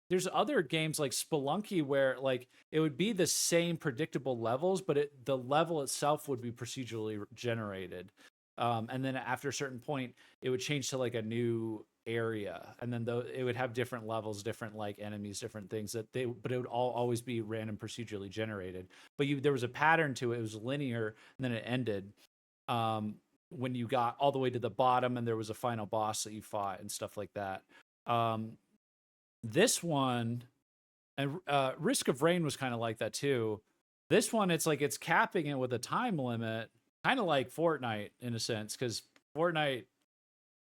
there's other games like Spelunky where like it would be the same predictable levels, but the level itself would be procedurally generated. And then after a certain point, it would change to like a new area, and then it would have different levels, different like enemies, different things but it would always be random procedurally generated. But there was a pattern to it. It was linear, and then it ended when you got all the way to the bottom, and there was a final boss that you fought and stuff like that. This one, and Risk of Rain was kind of like that too. This one, it's like it's capping it with a time limit, kind of like Fortnite in a sense, because Fortnite,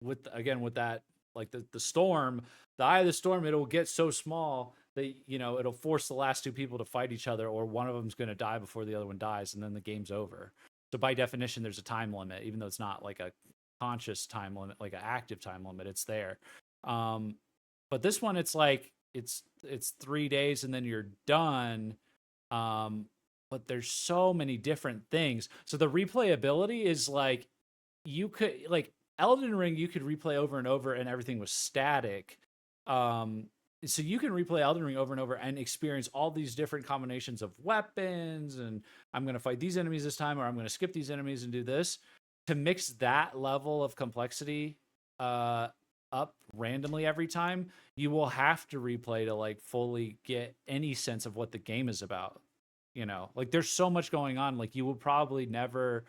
with that, like the storm, the eye of the storm, it'll get so small that, you know, it'll force the last two people to fight each other, or one of them's going to die before the other one dies, and then the game's over. So by definition, there's a time limit, even though it's not like a conscious time limit, like an active time limit. It's there. But this one, it's like it's 3 days and then you're done. But there's so many different things. So the replayability is like, you could, like Elden Ring, you could replay over and over and everything was static. So you can replay Elden Ring over and over and experience all these different combinations of weapons, and I'm going to fight these enemies this time, or I'm going to skip these enemies and do this. To mix that level of complexity up randomly every time, you will have to replay to like fully get any sense of what the game is about. You know, like there's so much going on. Like you will probably never,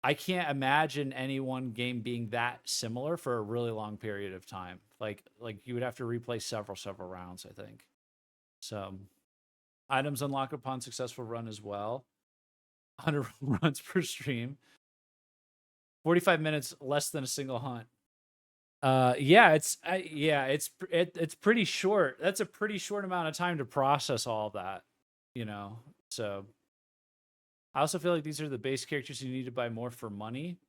I can't imagine any one game being that similar for a really long period of time. Like you would have to replay several rounds, I think. So items unlock upon successful run as well. 100 runs per stream. 45 minutes, less than a single hunt. It's pretty short. That's a pretty short amount of time to process all that, you know. So I also feel like these are the base characters you need to buy more for money.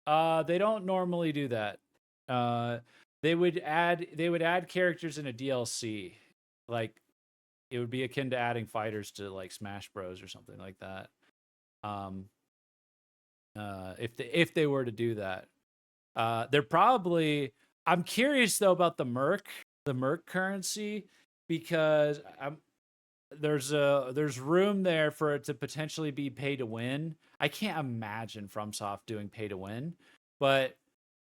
They don't normally do that. They would add characters in a DLC. Like it would be akin to adding fighters to like Smash Bros or something like that. If they were to do that. They're probably, I'm curious though about the merc currency, because there's room there for it to potentially be pay to win. I can't imagine FromSoft doing pay to win, but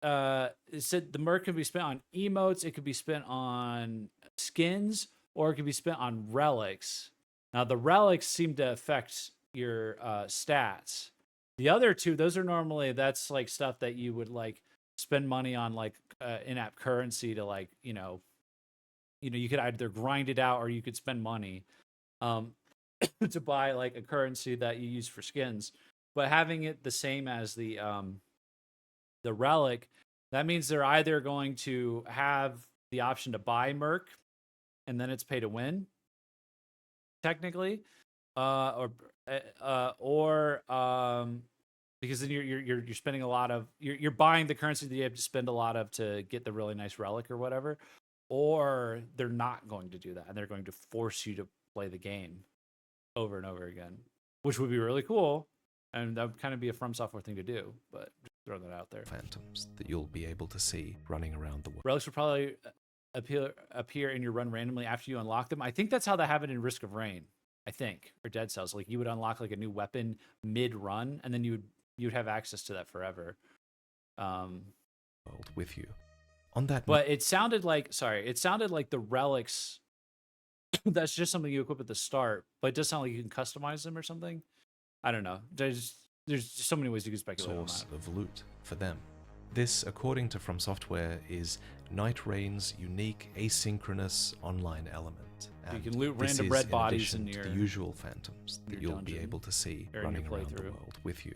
it said the merc could be spent on emotes, it could be spent on skins, or it could be spent on relics. Now the relics seem to affect your stats. The other two, those are normally, that's like stuff that you would like spend money on, like in-app currency to like, you know, you could either grind it out or you could spend money to buy like a currency that you use for skins. But having it the same as the relic, that means they're either going to have the option to buy merc and then it's pay to win, technically, or because then you're spending a lot of, you're buying the currency that you have to spend a lot of to get the really nice relic or whatever, or they're not going to do that and they're going to force you to play the game over and over again, which would be really cool, and that would kind of be a FromSoftware thing to do. But just throw that out there. phantoms that you'll be able to see running around the world. Relics will probably appear in your run randomly after you unlock them. I think that's how that happened in Risk of Rain, I think, or Dead Cells. Like you would unlock like a new weapon mid-run, and then you'd have access to that forever. World with you. On that But it sounded like the relics. That's just something you equip at the start, but it does sound like you can customize them or something. I don't know. There's just so many ways you can speculate on source that. of loot for them. This, according to FromSoftware, is Nightraign's unique asynchronous online element. You And can loot this random is red in bodies addition in to your the usual phantoms that your you'll be dungeon able to see or in your running around the playthrough. world with you.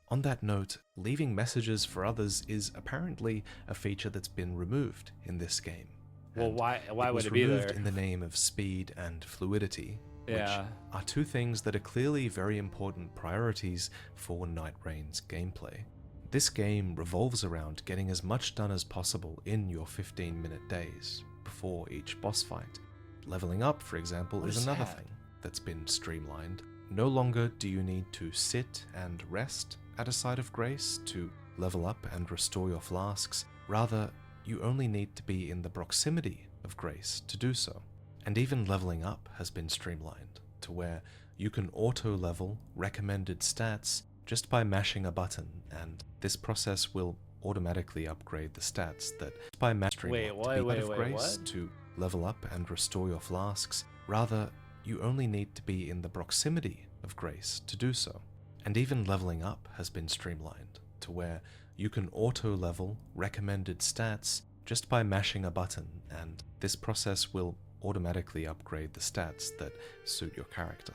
On that note, leaving messages for others is apparently a feature that's been removed in this game. Well, And why would was it be removed there? in the name of speed and fluidity, Yeah. which are two things that are clearly very important priorities for Nightraign's gameplay. This game revolves around getting as much done as possible in your 15-minute days before each boss fight. Leveling up, for example, What is is another that? thing that's been streamlined. No longer do you need to sit and rest at a site of grace to level up and restore your flasks. Rather, you only need to be in the proximity of grace to do so. And even leveling up has been streamlined to where you can auto-level recommended stats just by mashing a button, and this process will automatically upgrade the stats that by mastering Wait, to be out of wait, grace what? to level up and restore your flasks. Rather, you only need to be in the proximity of grace to do so. And even leveling up has been streamlined to where you can auto-level recommended stats just by mashing a button, and this process will automatically upgrade the stats that suit your character.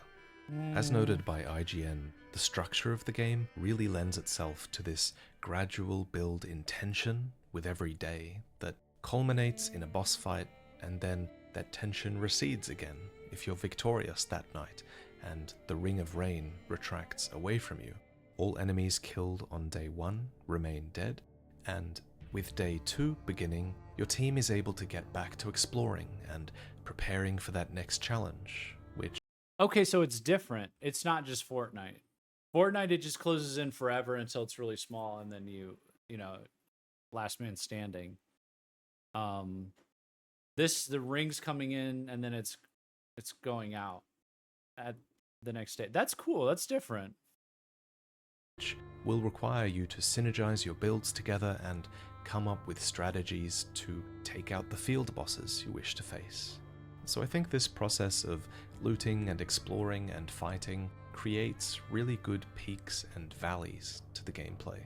As noted by IGN, the structure of the game really lends itself to this gradual build in tension with every day that culminates in a boss fight, and then that tension recedes again if you're victorious that night and the Ring of Rain retracts away from you. All enemies killed on day 1 remain dead, and with day 2 beginning, your team is able to get back to exploring and preparing for that next challenge, which Okay, so it's different. It's not just Fortnite. Fortnite, it just closes in forever until it's really small, and then you know, last man standing. The ring's coming in, and then it's going out at the next day. That's cool. That's different. will require you to synergize your builds together and come up with strategies to take out the field bosses you wish to face. So I think this process of looting and exploring and fighting creates really good peaks and valleys to the gameplay,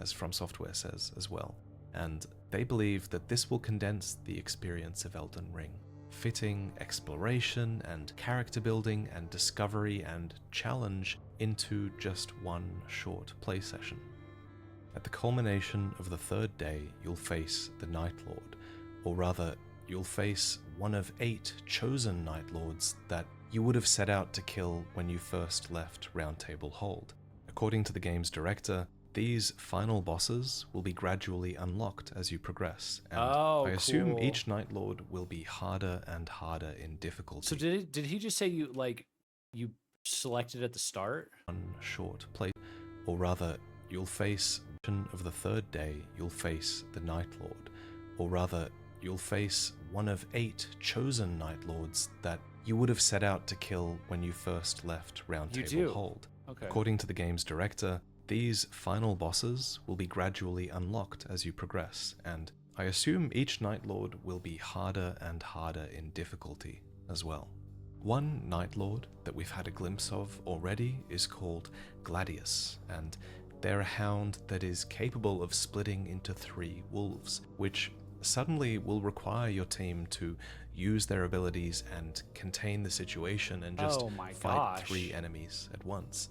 as FromSoftware says as well. And they believe that this will condense the experience of Elden Ring, fitting exploration and character building and discovery and challenge into just one short play session. At the culmination of the third day, you'll face the Nightlord, or rather, you'll face one of 8 chosen Nightlords that you would have set out to kill when you first left Roundtable Hold. According to the game's director, these final bosses will be gradually unlocked as you progress, and I assume cool. each Nightlord will be harder and harder in difficulty. So did he just say you selected at the start? One short play, or rather, you'll face of the third day, you'll face the Nightlord, or rather, you'll face one of 8 chosen Nightlords that you would have set out to kill when you first left Roundtable Hold. Okay. According to the game's director, these final bosses will be gradually unlocked as you progress, and I assume each Nightlord will be harder and harder in difficulty as well. One Nightlord that we've had a glimpse of already is called Gladius, and they're a hound that is capable of splitting into 3 wolves, which suddenly will require your team to use their abilities and contain the situation and just fight 3 enemies at once.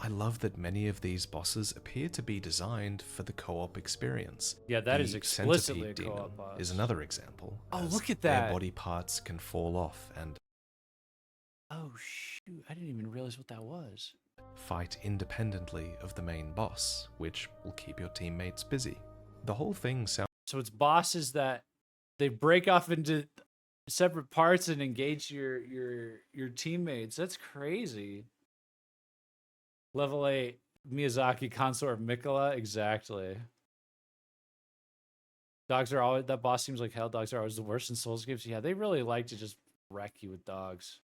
I love that many of these bosses appear to be designed for the co-op experience. Yeah, that The is explicitly a Centipede co-op Demon boss. is another example. Oh, as look at their that. body parts can fall off and Oh shoot! I didn't even realize what that was. fight independently of the main boss, which will keep your teammates busy. The whole thing sounds So it's bosses that they break off into separate parts and engage your teammates. That's crazy. Level 8. Miyazaki consort of Mikola, exactly. Dogs are always, that boss seems like hell. Dogs are always the worst in Souls games. Yeah, they really like to just wreck you with dogs.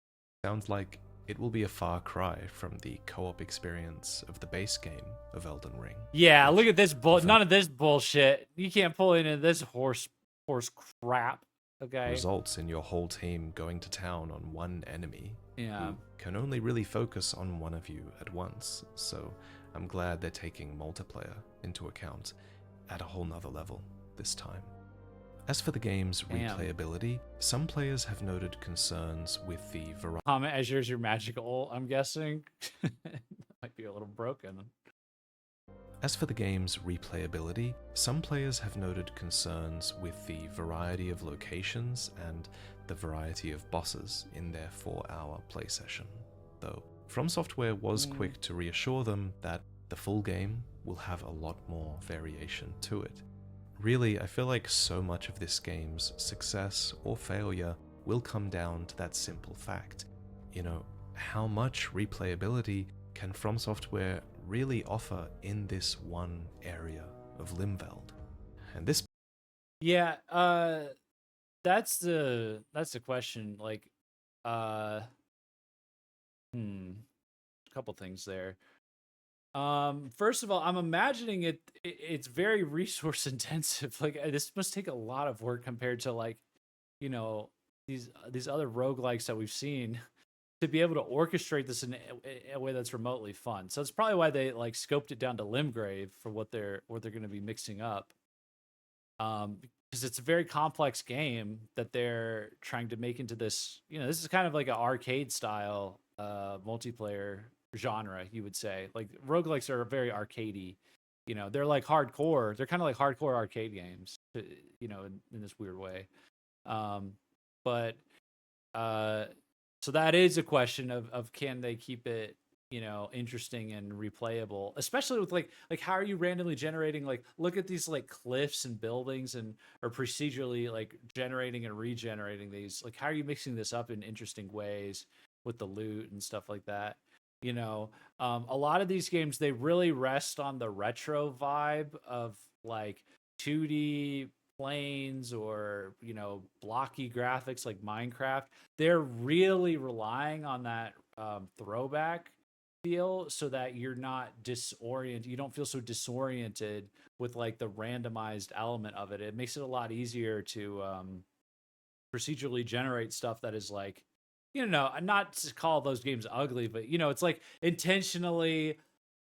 Sounds like it will be a far cry from the co-op experience of the base game of Elden Ring. Yeah, look at this in none of this bullshit. You can't pull into this horse crap. Okay. Results in your whole team going to town on one enemy. Yeah. Who can only really focus on one of you at once. So I'm glad they're taking multiplayer into account at a whole nother level this time. As for the game's replayability, some players have noted concerns with the variety. Comment as yours, your magical, I'm guessing. Might be a little broken. As for the game's replayability, some players have noted concerns with the variety of locations and the variety of bosses in their 4-hour play session, though FromSoftware was quick to reassure them that the full game will have a lot more variation to it. Really, I feel like so much of this game's success or failure will come down to that simple fact. You know, how much replayability can FromSoftware really offer in this one area of Limveld? And this... Yeah, that's the question. Like, a couple things there. First of all, I'm imagining it's very resource intensive. Like, this must take a lot of work compared to, like, you know, these other roguelikes that we've seen, to be able to orchestrate this in a way that's remotely fun. So it's probably why they like scoped it down to Limgrave for what they're going to be mixing up. Because it's a very complex game that they're trying to make into this. You know, this is kind of like an arcade style multiplayer genre, you would say. Like, roguelikes are very arcadey. You know, they're like hardcore. They're kind of like hardcore arcade games, you know, in this weird way. So that is a question of can they keep it, you know, interesting and replayable, especially with like how are you randomly generating, like, look at these like cliffs and buildings or procedurally like generating and regenerating these. Like, how are you mixing this up in interesting ways with the loot and stuff like that? You know, a lot of these games, they really rest on the retro vibe of like 2D planes or, you know, blocky graphics like Minecraft. They're really relying on that throwback feel so that you're not disoriented. You don't feel so disoriented with like the randomized element of it. It makes it a lot easier to procedurally generate stuff that is like, you know, not to call those games ugly, but, you know, it's like intentionally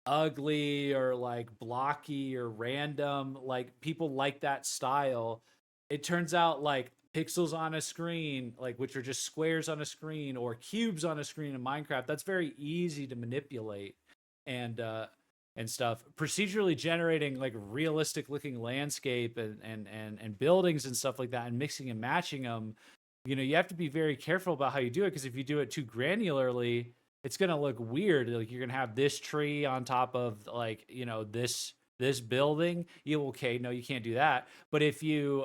ugly or like blocky or random. Like, people like that style. It turns out like pixels on a screen, like, which are just squares on a screen, or cubes on a screen in Minecraft, that's very easy to manipulate and stuff. Procedurally generating like realistic looking landscape and buildings and stuff like that, and mixing and matching them, you know, you have to be very careful about how you do it, because if you do it too granularly, it's going to look weird. Like, you're going to have this tree on top of, like, you know, this building. Okay, no, you can't do that. But if you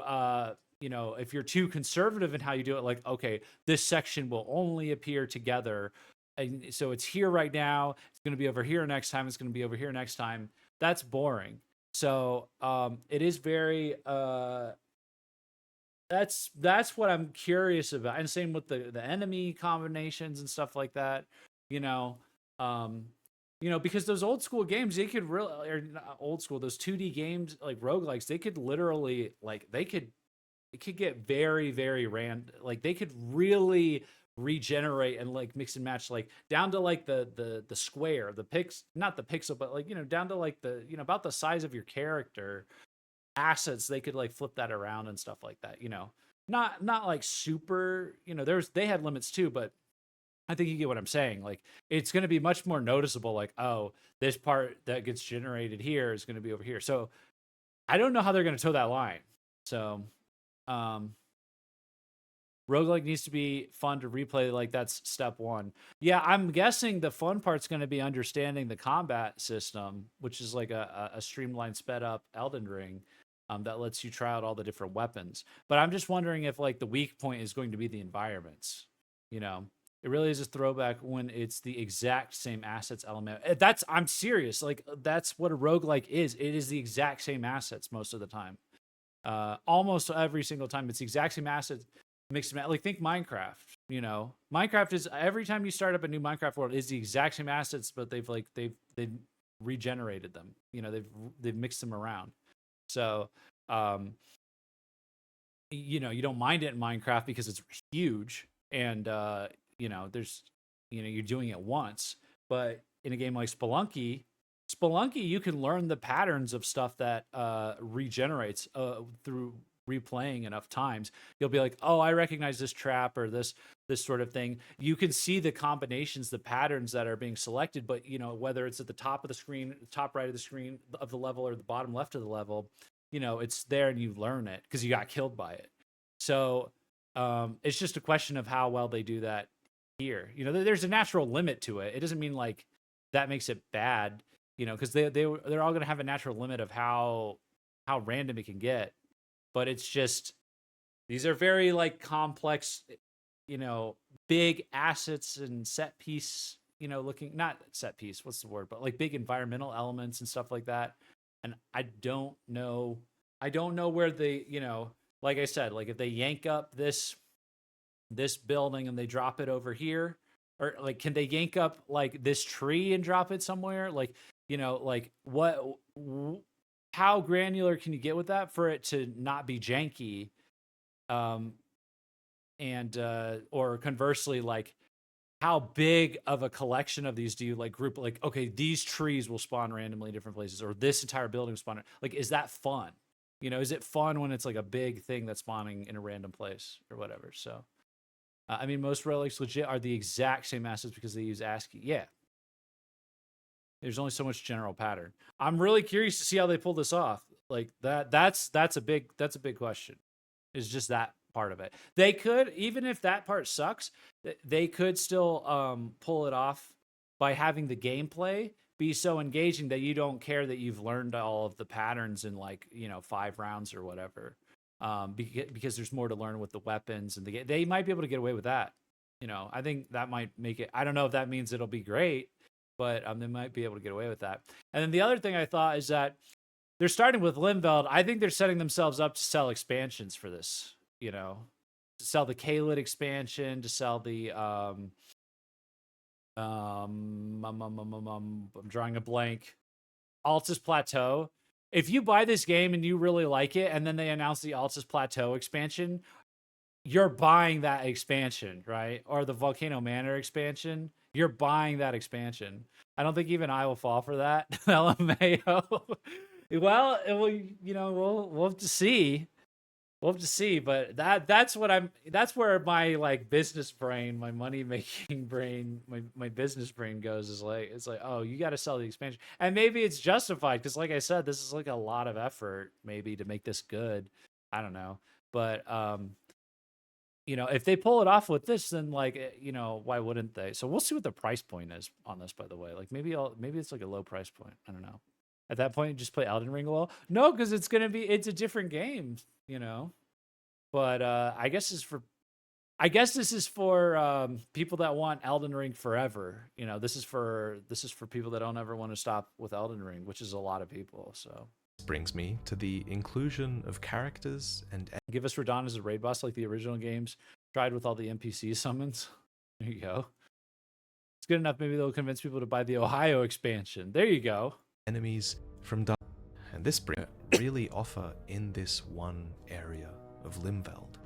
you know, if you're too conservative in how you do it, like, okay, this section will only appear together, and so it's here right now, it's going to be over here next time, it's going to be over here next time, that's boring. So it is very that's what I'm curious about. And same with the enemy combinations and stuff like that, you know. You know, because those old school games, they could really, or not old school, those 2D games like roguelikes, they could literally, like, it could get very, very random. Like, they could really regenerate and like mix and match, like down to like the square, not the pixel, but like, you know, down to like the, you know, about the size of your character assets. They could like flip that around and stuff like that, you know. Not like super, you know, they had limits too, but I think you get what I'm saying. Like, it's going to be much more noticeable, like, oh, this part that gets generated here is going to be over here. So I don't know how they're going to toe that line. So roguelike needs to be fun to replay. Like, that's step one. Yeah, I'm guessing the fun part's going to be understanding the combat system, which is like a streamlined, sped up Elden Ring that lets you try out all the different weapons. But I'm just wondering if like the weak point is going to be the environments, you know. It really is a throwback when it's the exact same assets element. I'm serious. Like that's what a roguelike is. It is the exact same assets most of the time. Almost every single time it's the exact same assets mixed. Like think Minecraft. You know, Minecraft is every time you start up a new Minecraft world is the exact same assets, but they've regenerated them. You know, they've mixed them around. So, you know, you don't mind it in Minecraft because it's huge and you know, you're doing it once. But in a game like Spelunky, you can learn the patterns of stuff that regenerates through replaying enough times. You'll be like, oh, I recognize this trap or this sort of thing. You can see the combinations, the patterns that are being selected, but you know, whether it's at the top of the screen, top right of the screen of the level, or the bottom left of the level, you know, it's there and you learn it because you got killed by it. So it's just a question of how well they do that here. You know, there's a natural limit to it. It doesn't mean like that makes it bad, you know, because they're all going to have a natural limit of how random it can get. But it's just, these are very like complex, you know, big assets and set piece, you know, not set piece, what's the word, but like big environmental elements and stuff like that. And I don't know where they, you know, like I said, like if they yank up this building and they drop it over here, or like can they yank up like this tree and drop it somewhere? Like, you know, like how granular can you get with that for it to not be janky? And or conversely, like how big of a collection of these do you like group? Like, okay, these trees will spawn randomly in different places, or this entire building will spawn. Like, is that fun? You know, is it fun when it's like a big thing that's spawning in a random place or whatever? So, I mean, most relics legit are the exact same assets because they use ASCII. Yeah. There's only so much general pattern. I'm really curious to see how they pull this off. Like that's a big question. Is just that part of it. They could, even if that part sucks, they could still pull it off by having the gameplay be so engaging that you don't care that you've learned all of the patterns in like, you know, 5 rounds or whatever. Because there's more to learn with the weapons and they might be able to get away with that. You know, I think that might make it. I don't know if that means it'll be great, but they might be able to get away with that. And then the other thing I thought is that they're starting with Limveld. I think they're setting themselves up to sell expansions for this. You know, to sell the Kaled expansion, to sell the I'm drawing a blank. Altus Plateau. If you buy this game and you really like it, and then they announce the Altus Plateau expansion, you're buying that expansion, right? Or the Volcano Manor expansion. You're buying that expansion. I don't think even I will fall for that. LMAO. Well, you know, we'll have to see. We'll have to see, but that's where my like business brain, my money making brain, my business brain goes is like, it's like, oh, you got to sell the expansion. And maybe it's justified because like I said, this is like a lot of effort maybe to make this good. I don't know. But you know, if they pull it off with this, then like, you know, why wouldn't they? So we'll see what the price point is on this, by the way. Like maybe it's like a low price point. I don't know. At that point, just play Elden Ring well. No, because it's a different game, you know. But I guess this is for people that want Elden Ring forever. You know, this is for people that don't ever want to stop with Elden Ring, which is a lot of people. So This brings me to the inclusion of characters and give us Radahn as a raid boss like the original games tried with all the NPC summons. There you go. It's good enough. Maybe they'll convince people to buy the Ohio expansion. There you go. enemies from Dark. And this really offer in this one area of Limveld.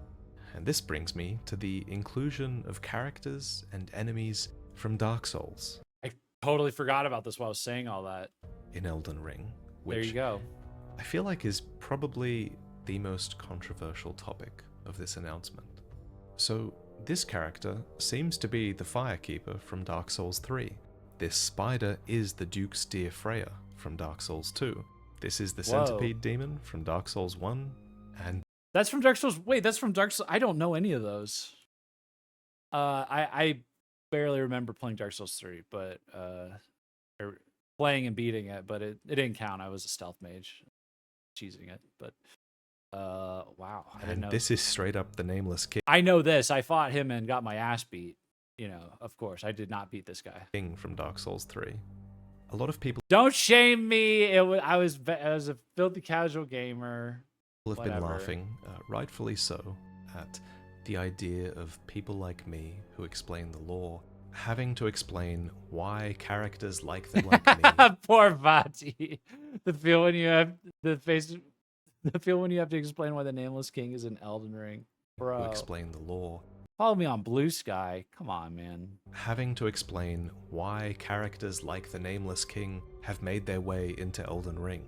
And this brings me to the inclusion of characters and enemies from Dark Souls. I totally forgot about this while I was saying all that. In Elden Ring. There you go. I feel like is probably the most controversial topic of this announcement. So, this character seems to be the Firekeeper from Dark Souls 3. This spider is the Duke's Dear Freya from Dark Souls 2. This is the Centipede Demon from Dark Souls 1, and that's from Dark Souls. Wait, that's from Dark Souls. I don't know any of those. I barely remember playing Dark Souls 3, but or playing and beating it, but it didn't count. I was a stealth mage, cheesing it. But wow, I didn't know. This is straight up the Nameless Kid. I know this. I fought him and got my ass beat. you know, of course, I did not beat this guy. King from Dark Souls 3. A lot of people Don't shame me. I was a filthy casual gamer. have been Whatever. laughing, rightfully so, at the idea of people like me who explain the lore having to explain why characters like them like me Poor Vaati. The feel when you have to explain why the Nameless King is in Elden Ring. who Bro. explain the lore Follow me on Blue Sky. Come on, man. having to explain why characters like the Nameless King have made their way into Elden Ring.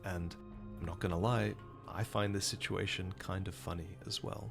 And I'm not gonna lie, I find this situation kind of funny as well.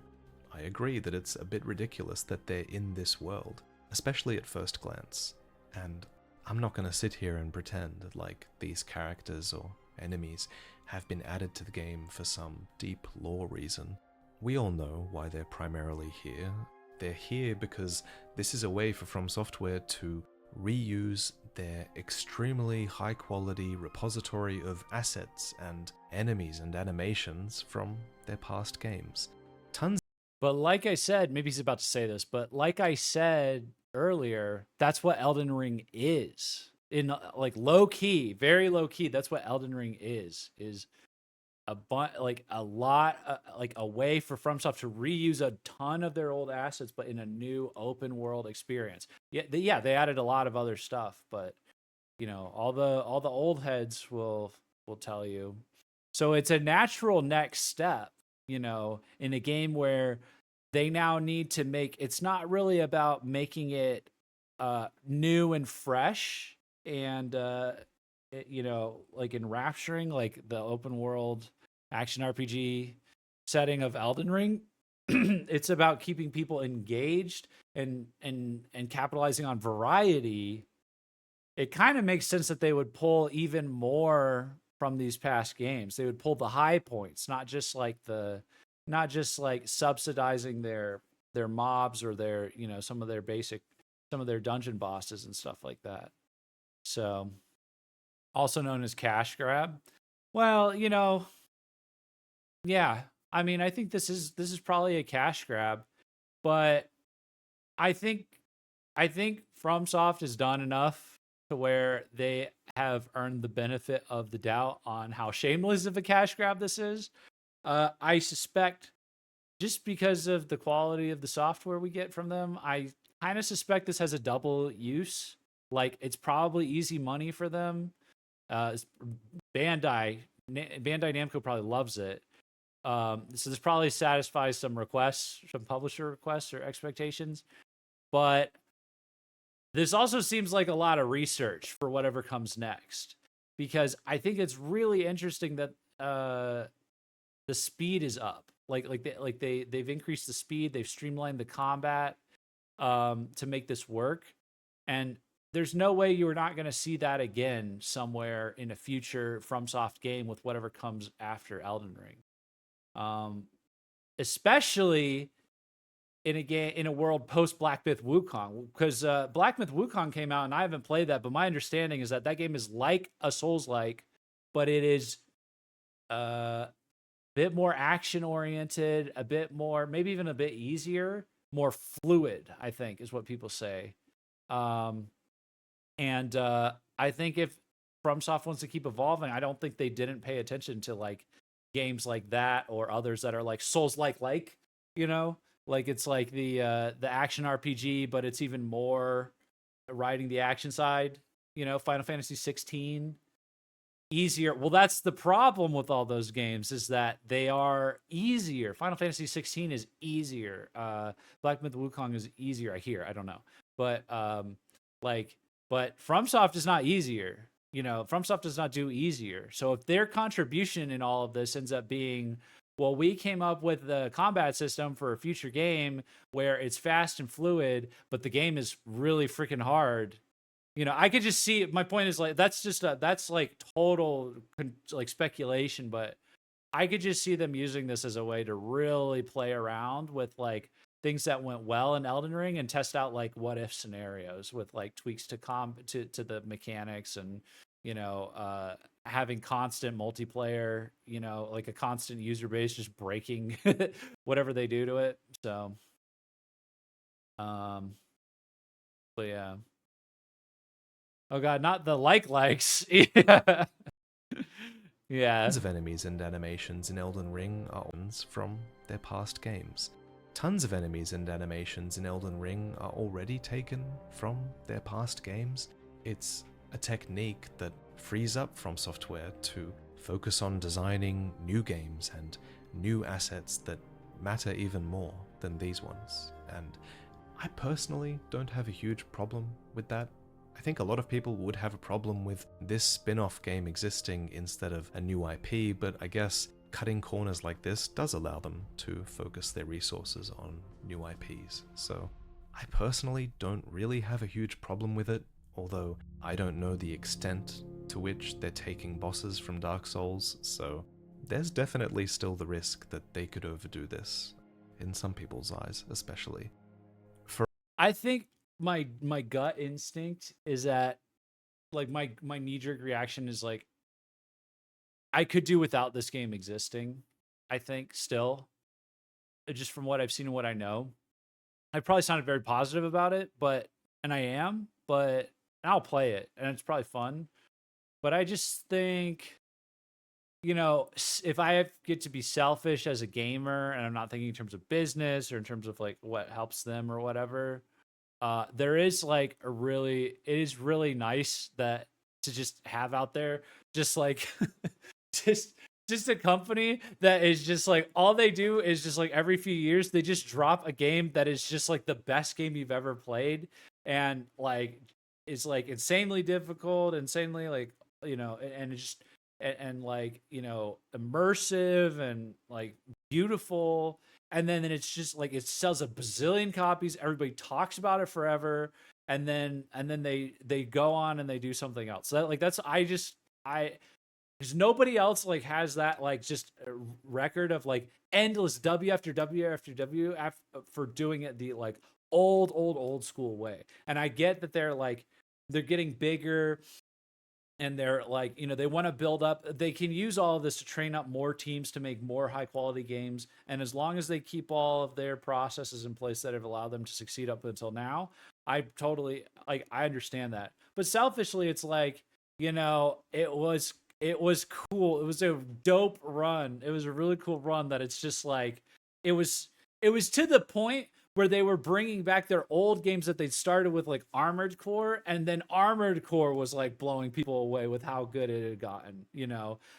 I agree that it's a bit ridiculous that they're in this world, especially at first glance. And I'm not gonna sit here and pretend like these characters or enemies have been added to the game for some deep lore reason. We all know why they're primarily here. They're here because this is a way for FromSoftware to reuse their extremely high quality repository of assets and enemies and animations from their past games. Tons. But like I said, maybe he's about to say this, but like I said earlier, that's what Elden Ring is. In like low key, very low key, that's what Elden Ring is a way for FromSoft to reuse a ton of their old assets, but in a new open world experience. Yeah, they added a lot of other stuff, but you know, all the old heads will tell you. So it's a natural next step, you know, in a game where they now need to make. It's not really about making it new and fresh and you know, like enrapturing, like the open world action RPG setting of Elden Ring. It's about keeping people engaged and capitalizing on variety. It kind of makes sense that they would pull even more from these past games. They would pull the high points, not just like subsidizing their mobs or their, you know, some of their dungeon bosses and stuff like that. So, also known as cash grab. Well, you know, yeah. I mean, I think this is probably a cash grab, but I think FromSoft has done enough to where they have earned the benefit of the doubt on how shameless of a cash grab this is. I suspect, just because of the quality of the software we get from them, I kind of suspect this has a double use. Like, it's probably easy money for them. Bandai Namco probably loves it. So this probably satisfies some requests, some publisher requests or expectations. But this also seems like a lot of research for whatever comes next, because I think it's really interesting that the speed is up. They've increased the speed, they've streamlined the combat to make this work, and there's no way you're not going to see that again somewhere in a future FromSoft game with whatever comes after Elden Ring. Especially in a world post Black Myth Wukong, because Black Myth Wukong came out and I haven't played that, but my understanding is that game is like a Souls-like, but it is a bit more action oriented, a bit more, maybe even a bit easier, more fluid, I think is what people say. And I think if FromSoft wants to keep evolving, I don't think they didn't pay attention to like games like that or others that are like Souls-like, you know, like it's like the action RPG, but it's even more riding the action side, you know, Final Fantasy 16. Easier. Well, that's the problem with all those games, is that they are easier. Final Fantasy 16 is easier. Black Myth Wukong is easier, I hear. I don't know. But but FromSoft is not easier. You know, FromSoft does not do easier. So if their contribution in all of this ends up being, well, we came up with the combat system for a future game where it's fast and fluid, but the game is really freaking hard. You know, I could just see, my point is like, that's like total like speculation, but I could just see them using this as a way to really play around with like things that went well in Elden Ring and test out like what if scenarios with like tweaks to the mechanics, and, you know, having constant multiplayer, you know, like a constant user base just breaking whatever they do to it. So, But yeah. Oh god, not the likes. Yeah. Yeah. Tons of enemies and animations in Elden Ring are from their past games. Tons of enemies and animations in Elden Ring are already taken from their past games. It's a technique that frees up FromSoftware to focus on designing new games and new assets that matter even more than these ones. And I personally don't have a huge problem with that. I think a lot of people would have a problem with this spin-off game existing instead of a new IP, but I guess cutting corners like this does allow them to focus their resources on new IPs. So I personally don't really have a huge problem with it, although I don't know the extent to which they're taking bosses from Dark Souls, so there's definitely still the risk that they could overdo this, in some people's eyes especially. I think my gut instinct is that, like, my knee-jerk reaction is like, I could do without this game existing. I think still, just from what I've seen and what I know, I probably sounded very positive about it, and I am, but I'll play it and it's probably fun. But I just think, if I get to be selfish as a gamer and I'm not thinking in terms of business or in terms of like what helps them or whatever, there is like it is really nice that to just have out there, just like just a company that is just like, all they do is just like every few years they just drop a game that is just like the best game you've ever played, and like it's like insanely difficult, insanely like, and it's just and like, immersive and like beautiful. And then it's just like it sells a bazillion copies, everybody talks about it forever, and then they go on and they do something else. So because nobody else like has that like just a record of like endless W after W after W for doing it the like old school way. And I get that they're getting bigger, and they're like, they want to build up, they can use all of this to train up more teams to make more high quality games. And as long as they keep all of their processes in place that have allowed them to succeed up until now, I totally like, I understand that. But selfishly, it's like, it was cool. It was a dope run. It was a really cool run that it's just like, it was to the point where they were bringing back their old games that they'd started with, like Armored Core, and then Armored Core was like blowing people away with how good it had gotten,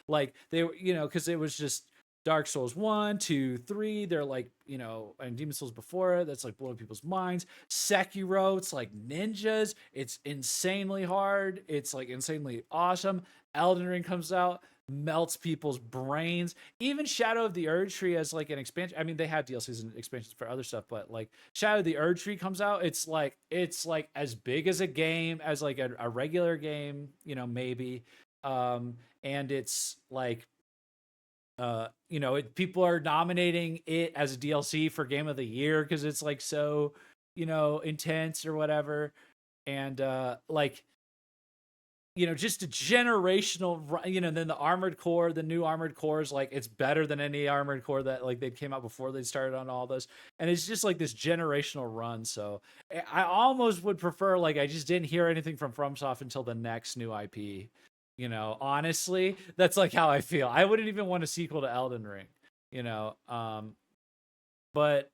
like they, because it was just Dark Souls 1, 2, 3. They're like, and Demon Souls before it, that's like blowing people's minds. Sekiro, it's like ninjas. It's insanely hard. It's like insanely awesome. Elden Ring comes out, melts people's brains. Even Shadow of the Erd Tree as like an expansion. I mean, they have DLCs and expansions for other stuff, but like Shadow of the Erd Tree comes out, it's like as big as a game as like a regular game, maybe. And it's like, people are nominating it as a DLC for Game of the Year because it's like so, intense or whatever. And like, just a generational, then the Armored Core, the new Armored Core is like, it's better than any Armored Core that like they came out before they started on all this. And it's just like this generational run. So I almost would prefer, like, I just didn't hear anything from FromSoft until the next new IP. Honestly, that's like how I feel. I wouldn't even want a sequel to Elden Ring, but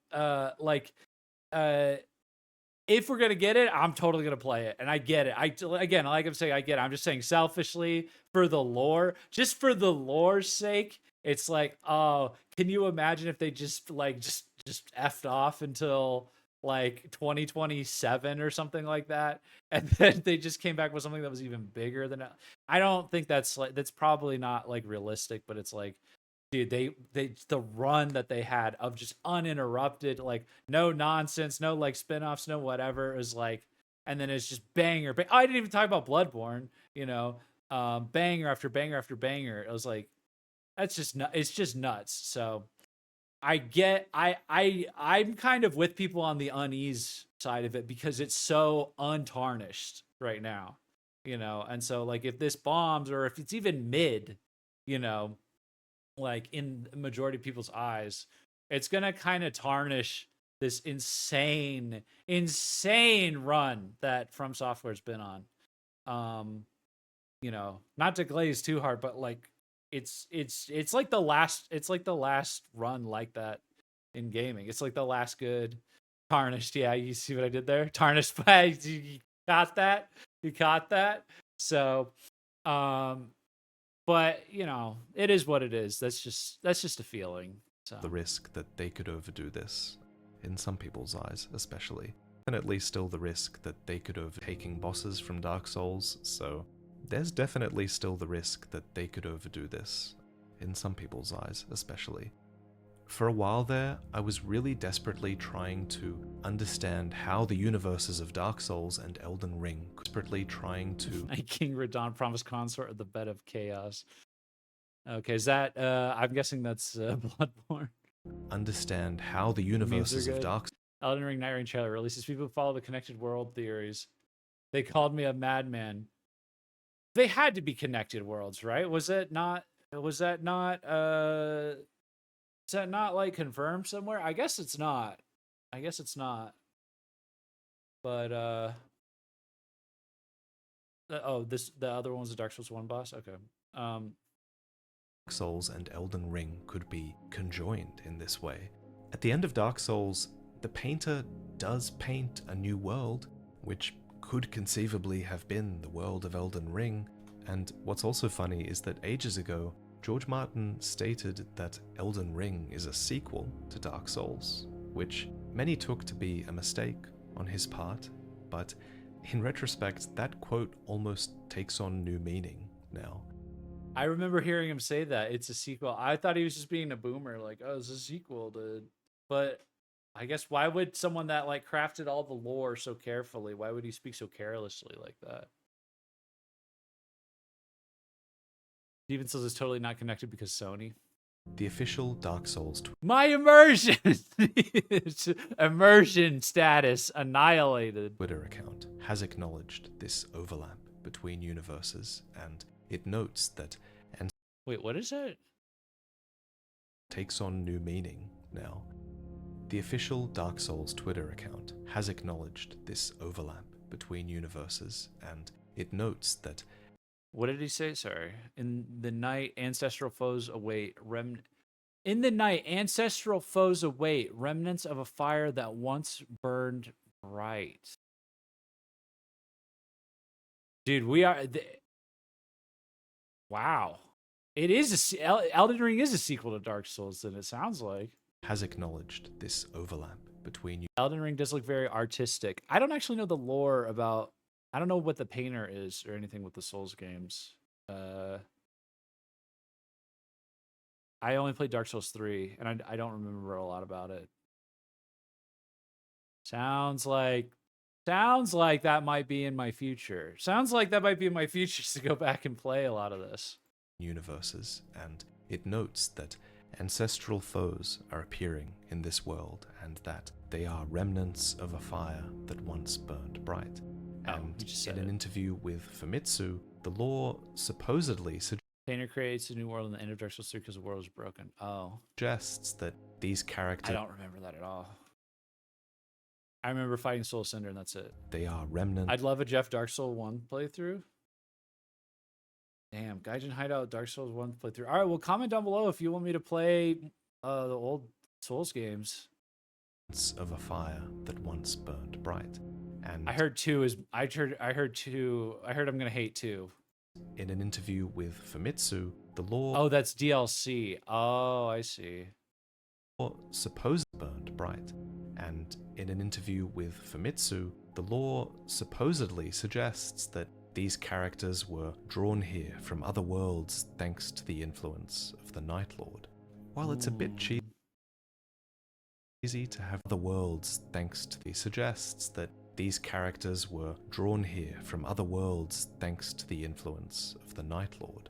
if we're gonna get it, I'm totally gonna play it, and I get it. Again, like I'm saying, I get it. I'm just saying selfishly for the lore, just for the lore's sake. It's like, oh, can you imagine if they just effed off until like 2027 or something like that, and then they just came back with something that was even bigger than it? I don't think that's probably not like realistic, but it's like, dude, they the run that they had of just uninterrupted, like no nonsense, no like spin-offs, no whatever, is like, and then it's just banger. Oh, I didn't even talk about Bloodborne, banger after banger after banger. It was like, that's just it's just nuts. So I'm kind of with people on the unease side of it because it's so untarnished right now, and so like if this bombs or if it's even mid, like in the majority of people's eyes, it's gonna kind of tarnish this insane run that FromSoftware's been on. You know, not to glaze too hard, but like it's like the last run like that in gaming. It's like the last good Tarnished. Yeah, you see what I did there? Tarnished. You caught that? You caught that? So, but you know, it is what it is. That's just a feeling. So The risk that they could overdo this, in some people's eyes especially, and at least still the risk that they could have taken bosses from Dark Souls, so there's definitely still the risk that they could overdo this, in some people's eyes especially. For a while there, I was really desperately trying to understand how the universes of Dark Souls and Elden Ring, desperately trying to King Radon promised consort of the bed of chaos. Okay, is that I'm guessing that's Bloodborne. understand how the universes of good. Dark Elden Ring Nightraigne trailer releases. People who follow the connected world theories. They called me a madman. They had to be connected worlds, right? Was that not like confirmed somewhere? I guess it's not. But the other one was the Dark Souls 1 boss. Okay. Souls and Elden Ring could be conjoined in this way. At the end of Dark Souls, the painter does paint a new world, which could conceivably have been the world of Elden Ring, and what's also funny is that ages ago, George Martin stated that Elden Ring is a sequel to Dark Souls, which many took to be a mistake on his part, but in retrospect, that quote almost takes on new meaning now. I remember hearing him say that it's a sequel. I thought he was just being a boomer, like, oh, it's a sequel, dude. But I guess why would someone that like crafted all the lore so carefully, why would he speak so carelessly like that? Steven says it's totally not connected because Sony. The official Dark Souls My immersion immersion status annihilated. Twitter account has acknowledged this overlap between universes, and it notes that Wait, what is it? takes on new meaning now. The official Dark Souls Twitter account has acknowledged this overlap between universes, and it notes that What did he say? Sorry. In the night, ancestral foes await In the night, ancestral foes await remnants of a fire that once burned bright. Dude, we are. Wow, it is Elden Ring is a sequel to Dark Souls. Then it sounds like has acknowledged this overlap between Elden Ring does look very artistic. I don't actually know the lore about. I don't know what the painter is or anything with the Souls games. I only played Dark Souls 3, and I don't remember a lot about it. Sounds like that might be in my future. Sounds like that might be in my future to go back and play a lot of this. universes, and it notes that ancestral foes are appearing in this world, and that they are remnants of a fire that once burned bright. And in an interview with Famitsu, the lore supposedly Painter creates a new world in the end of Dark Souls 3 because the world is broken. Oh. suggests that these characters... I don't remember that at all. I remember fighting Soul Cinder and that's it. They are remnants... I'd love a Jeff Dark Souls 1 playthrough. Damn, Gaijin Hideout Dark Souls 1 playthrough. Alright, well comment down below if you want me to play the old Souls games. ...of a fire that once burned bright. And I heard 2 is... I heard I'm gonna hate 2. In an interview with Famitsu, the lore... Oh, that's DLC. Oh, I see. ...supposed burned bright. And in an interview with Famitsu, the lore supposedly suggests that these characters were drawn here from other worlds thanks to the influence of the Nightlord. While it's a bit cheesy to have the worlds thanks to the suggests that these characters were drawn here from other worlds thanks to the influence of the Nightlord.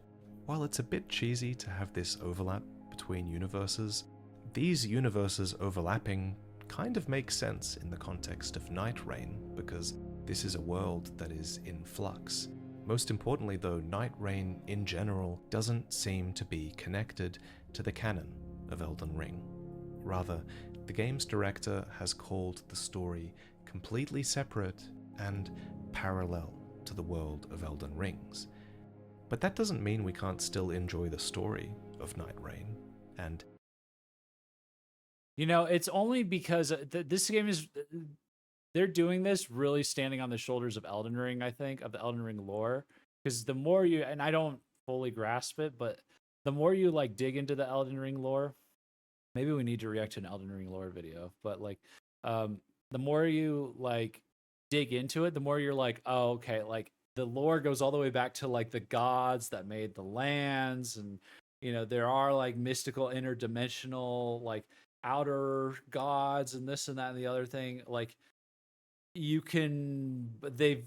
While it's a bit cheesy to have this overlap between universes, these universes overlapping kind of makes sense in the context of Nightraigne, because this is a world that is in flux. Most importantly though, Nightraigne in general doesn't seem to be connected to the canon of Elden Ring. Rather, The game's director has called the story completely separate and parallel to the world of Elden Rings. But that doesn't mean we can't still enjoy the story of Night Rain, and You know, it's only because this game is, they're doing this really standing on the shoulders of Elden Ring, I think, of the Elden Ring lore. Because the more you, and I don't fully grasp it, but the more you like dig into the Elden Ring lore, maybe we need to react to an Elden Ring lore video, but like, the more you like dig into it, the more you're like, oh, okay, like the lore goes all the way back to like the gods that made the lands, and you know, there are like mystical interdimensional like outer gods and this and that and the other thing. Like you can, they've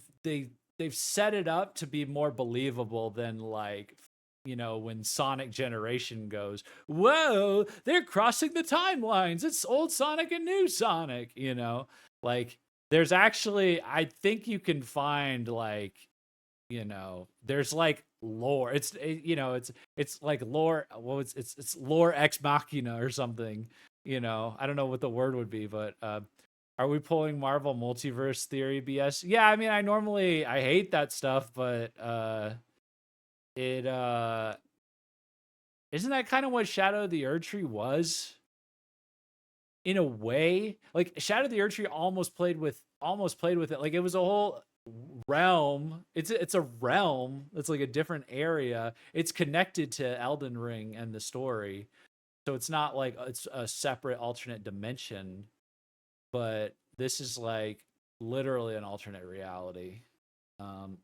set it up to be more believable than like, you know, when Sonic Generation goes, whoa, they're crossing the timelines, it's old Sonic and new Sonic, you know. Like there's actually, I think you can find like, you know, there's like lore, you know, it's like lore, well, it's lore ex machina or something, you know. I don't know what the word would be, but are we pulling Marvel multiverse theory BS? Yeah, I mean, I hate that stuff, but it isn't that kind of what Shadow of the Erdtree was? In a way, like Shadow of the Erdtree almost played with it. Like it was a whole realm. It's a realm. It's like a different area. It's connected to Elden Ring and the story. So it's not like it's a separate alternate dimension, but this is like literally an alternate reality.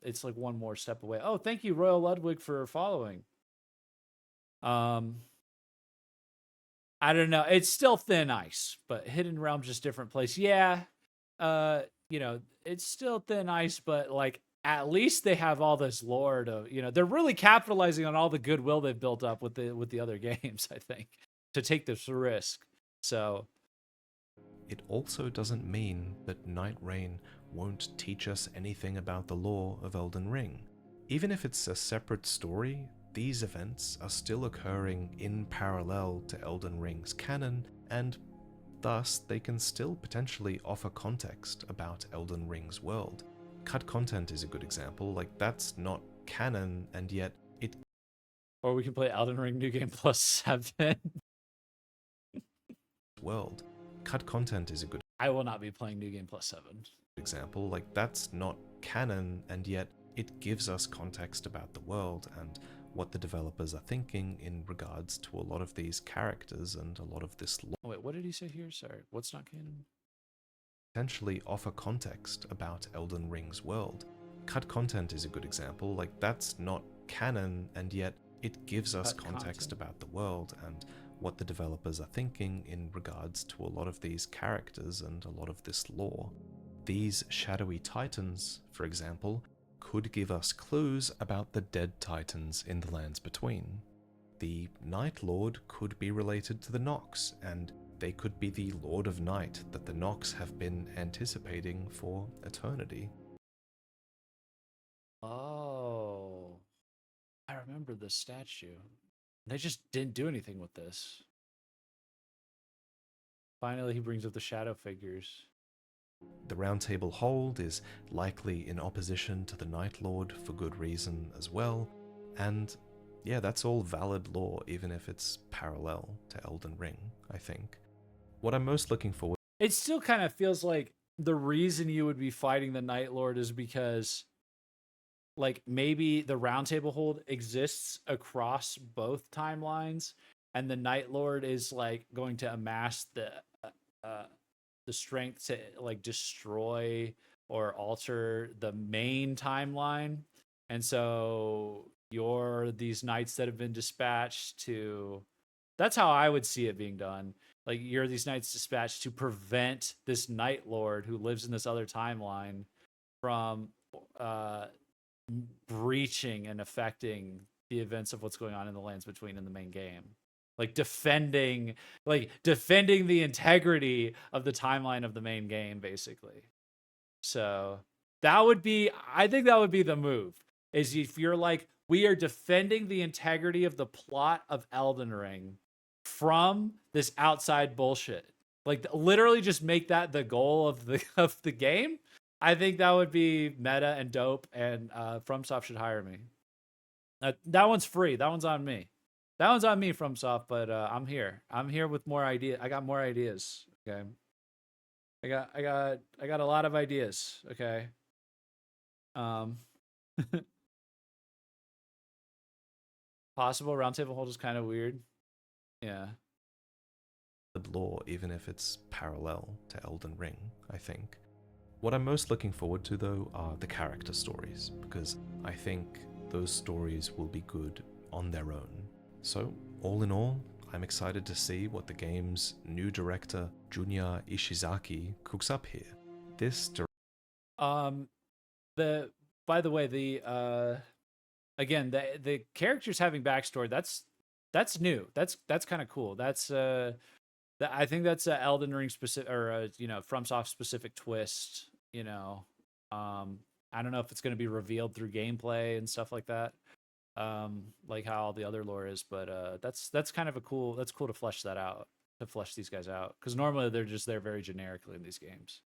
It's like one more step away. Oh, thank you, Royal Ludwig, for following. I don't know. It's still thin ice, but Hidden Realm's just different place. Yeah. You know, it's still thin ice, but like at least they have all this lore to, you know, they're really capitalizing on all the goodwill they've built up with the other games, I think, to take this risk. So it also doesn't mean that Night Rain won't teach us anything about the lore of Elden Ring. Even if it's a separate story, these events are still occurring in parallel to Elden Ring's canon, and thus they can still potentially offer context about Elden Ring's world. Cut content is a good example. Like, that's not canon, and yet it... Or we can play Elden Ring New Game Plus 7. world. Cut content is a good... I will not be playing New Game Plus 7. example. Like, that's not canon, and yet it gives us context about the world and what the developers are thinking in regards to a lot of these characters and a lot of this lore. Wait, what did he say here? Sorry, what's not canon? Potentially offer context about Elden Ring's world. Cut content is a good example. Like, that's not canon, and yet it gives us context about the world and what the developers are thinking in regards to a lot of these characters and a lot of this lore. These shadowy titans, for example, could give us clues about the dead titans in the lands between. The Nightlord could be related to the Nox, and they could be the Lord of Night that the Nox have been anticipating for eternity. Oh, I remember this statue. They just didn't do anything with this. Finally, he brings up the shadow figures. The Roundtable hold is likely in opposition to the Nightlord for good reason as well, and yeah, that's all valid lore, even if it's parallel to Elden Ring, I think. What I'm most looking forward... It still kind of feels like the reason you would be fighting the Nightlord is because, like, maybe the Roundtable hold exists across both timelines, and the Nightlord is, like, going to amass the strength to like destroy or alter the main timeline, and so you're these knights that have been dispatched to... That's how I would see it being done. Like, you're these knights dispatched to prevent this Nightlord who lives in this other timeline from breaching and affecting the events of what's going on in the lands between in the main game. Like defending the integrity of the timeline of the main game, basically. So I think that would be the move. Is if you're like, we are defending the integrity of the plot of Elden Ring from this outside bullshit. Like literally just make that the goal of the game. I think that would be meta and dope, and FromSoft should hire me. That one's free. That one's on me. That one's on me, FromSoft. But I'm here. I'm here with more ideas. I got more ideas. Okay. I got a lot of ideas. Okay. Um, possible roundtable hold is kind of weird. Yeah. Lore, even if it's parallel to Elden Ring, I think. What I'm most looking forward to, though, are the character stories, because I think those stories will be good on their own. So, all in all, I'm excited to see what the game's new director, Junya Ishizaki, cooks up here. By the way, again, the characters having backstory, that's new. That's kind of cool. I think that's a Elden Ring specific, or FromSoft specific twist. I don't know if it's going to be revealed through gameplay and stuff like that, like how all the other lore is. But that's kind of that's cool to flesh that out, to flesh these guys out, because normally they're just there very generically in these games.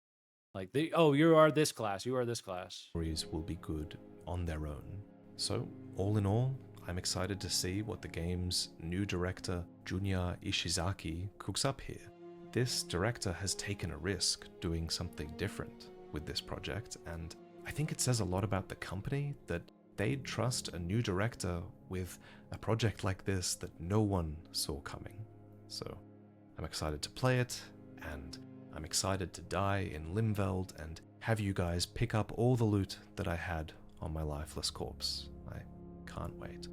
Like you are this class, you are this class. Stories will be good on their own. So, all in all, I'm excited to see what the game's new director, Junya Ishizaki, cooks up here. This director has taken a risk doing something different with this project, and I think it says a lot about the company that they'd trust a new director with a project like this that no one saw coming. So, I'm excited to play it, and I'm excited to die in Limveld and have you guys pick up all the loot that I had on my lifeless corpse. I can't wait.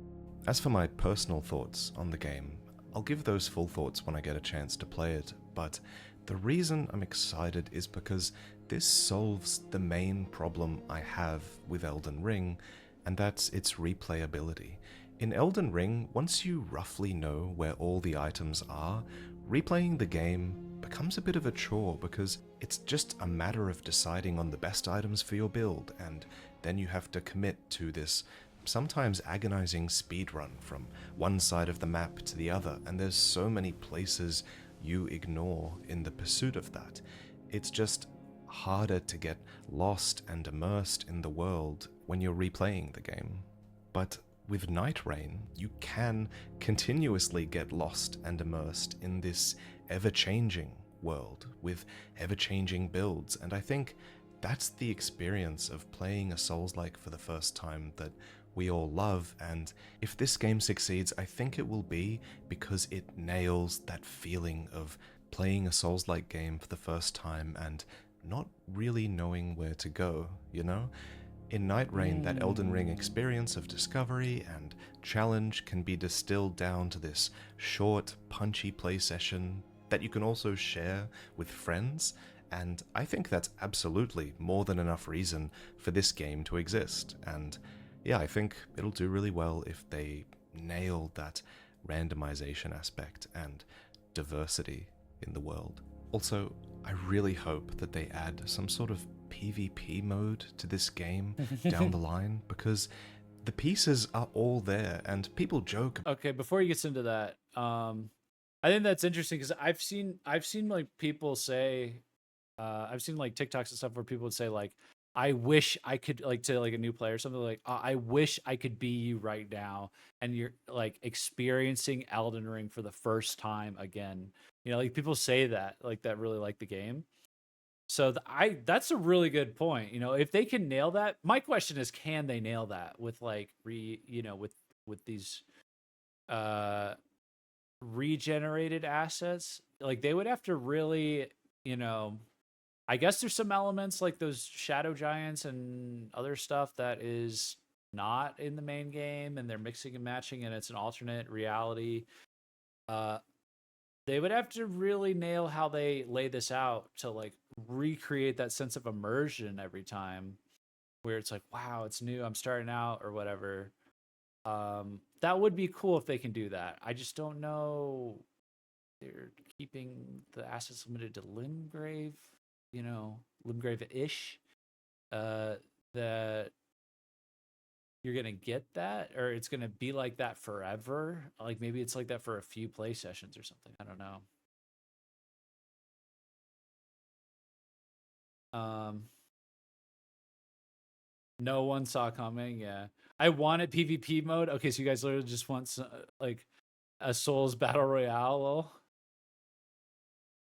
As for my personal thoughts on the game, I'll give those full thoughts when I get a chance to play it, but the reason I'm excited is because this solves the main problem I have with Elden Ring, and that's its replayability. In Elden Ring, once you roughly know where all the items are, replaying the game becomes a bit of a chore because it's just a matter of deciding on the best items for your build, and then you have to commit to this sometimes agonizing speedrun from one side of the map to the other, and there's so many places you ignore in the pursuit of that. It's just harder to get lost and immersed in the world when you're replaying the game. But with Night Rain, you can continuously get lost and immersed in this ever-changing world with ever-changing builds, and I think that's the experience of playing a Souls-like for the first time that we all love, and if this game succeeds, I think it will be because it nails that feeling of playing a Souls-like game for the first time and not really knowing where to go, you know? In Night Rain, that Elden Ring experience of discovery and challenge can be distilled down to this short, punchy play session that you can also share with friends, and I think that's absolutely more than enough reason for this game to exist. And yeah, I think it'll do really well if they nail that randomization aspect and diversity in the world. Also, I really hope that they add some sort of PvP mode to this game down the line, because the pieces are all there and people joke. Okay, before he gets into that, I think that's interesting because I've seen like people say, I've seen like TikToks and stuff where people would say like, I wish I could, like, to like a new player or something, like, I wish I could be you right now, and you're like experiencing Elden Ring for the first time again. Like people say that, like, that really like the game. So that's a really good point. If they can nail that, my question is, can they nail that with like with these regenerated assets? Like they would have to really, I guess there's some elements like those shadow giants and other stuff that is not in the main game, and they're mixing and matching, and it's an alternate reality. They would have to really nail how they lay this out to like recreate that sense of immersion every time, where it's like, wow, it's new, I'm starting out or whatever. That would be cool if they can do that. I just don't know. They're keeping the assets limited to Limgrave, Limgrave-ish. That you're gonna get that, or it's gonna be like that forever. Like maybe it's like that for a few play sessions or something. I don't know. No one saw coming. Yeah, I wanted PvP mode. Okay, so you guys literally just want like a Souls battle royale. Lol.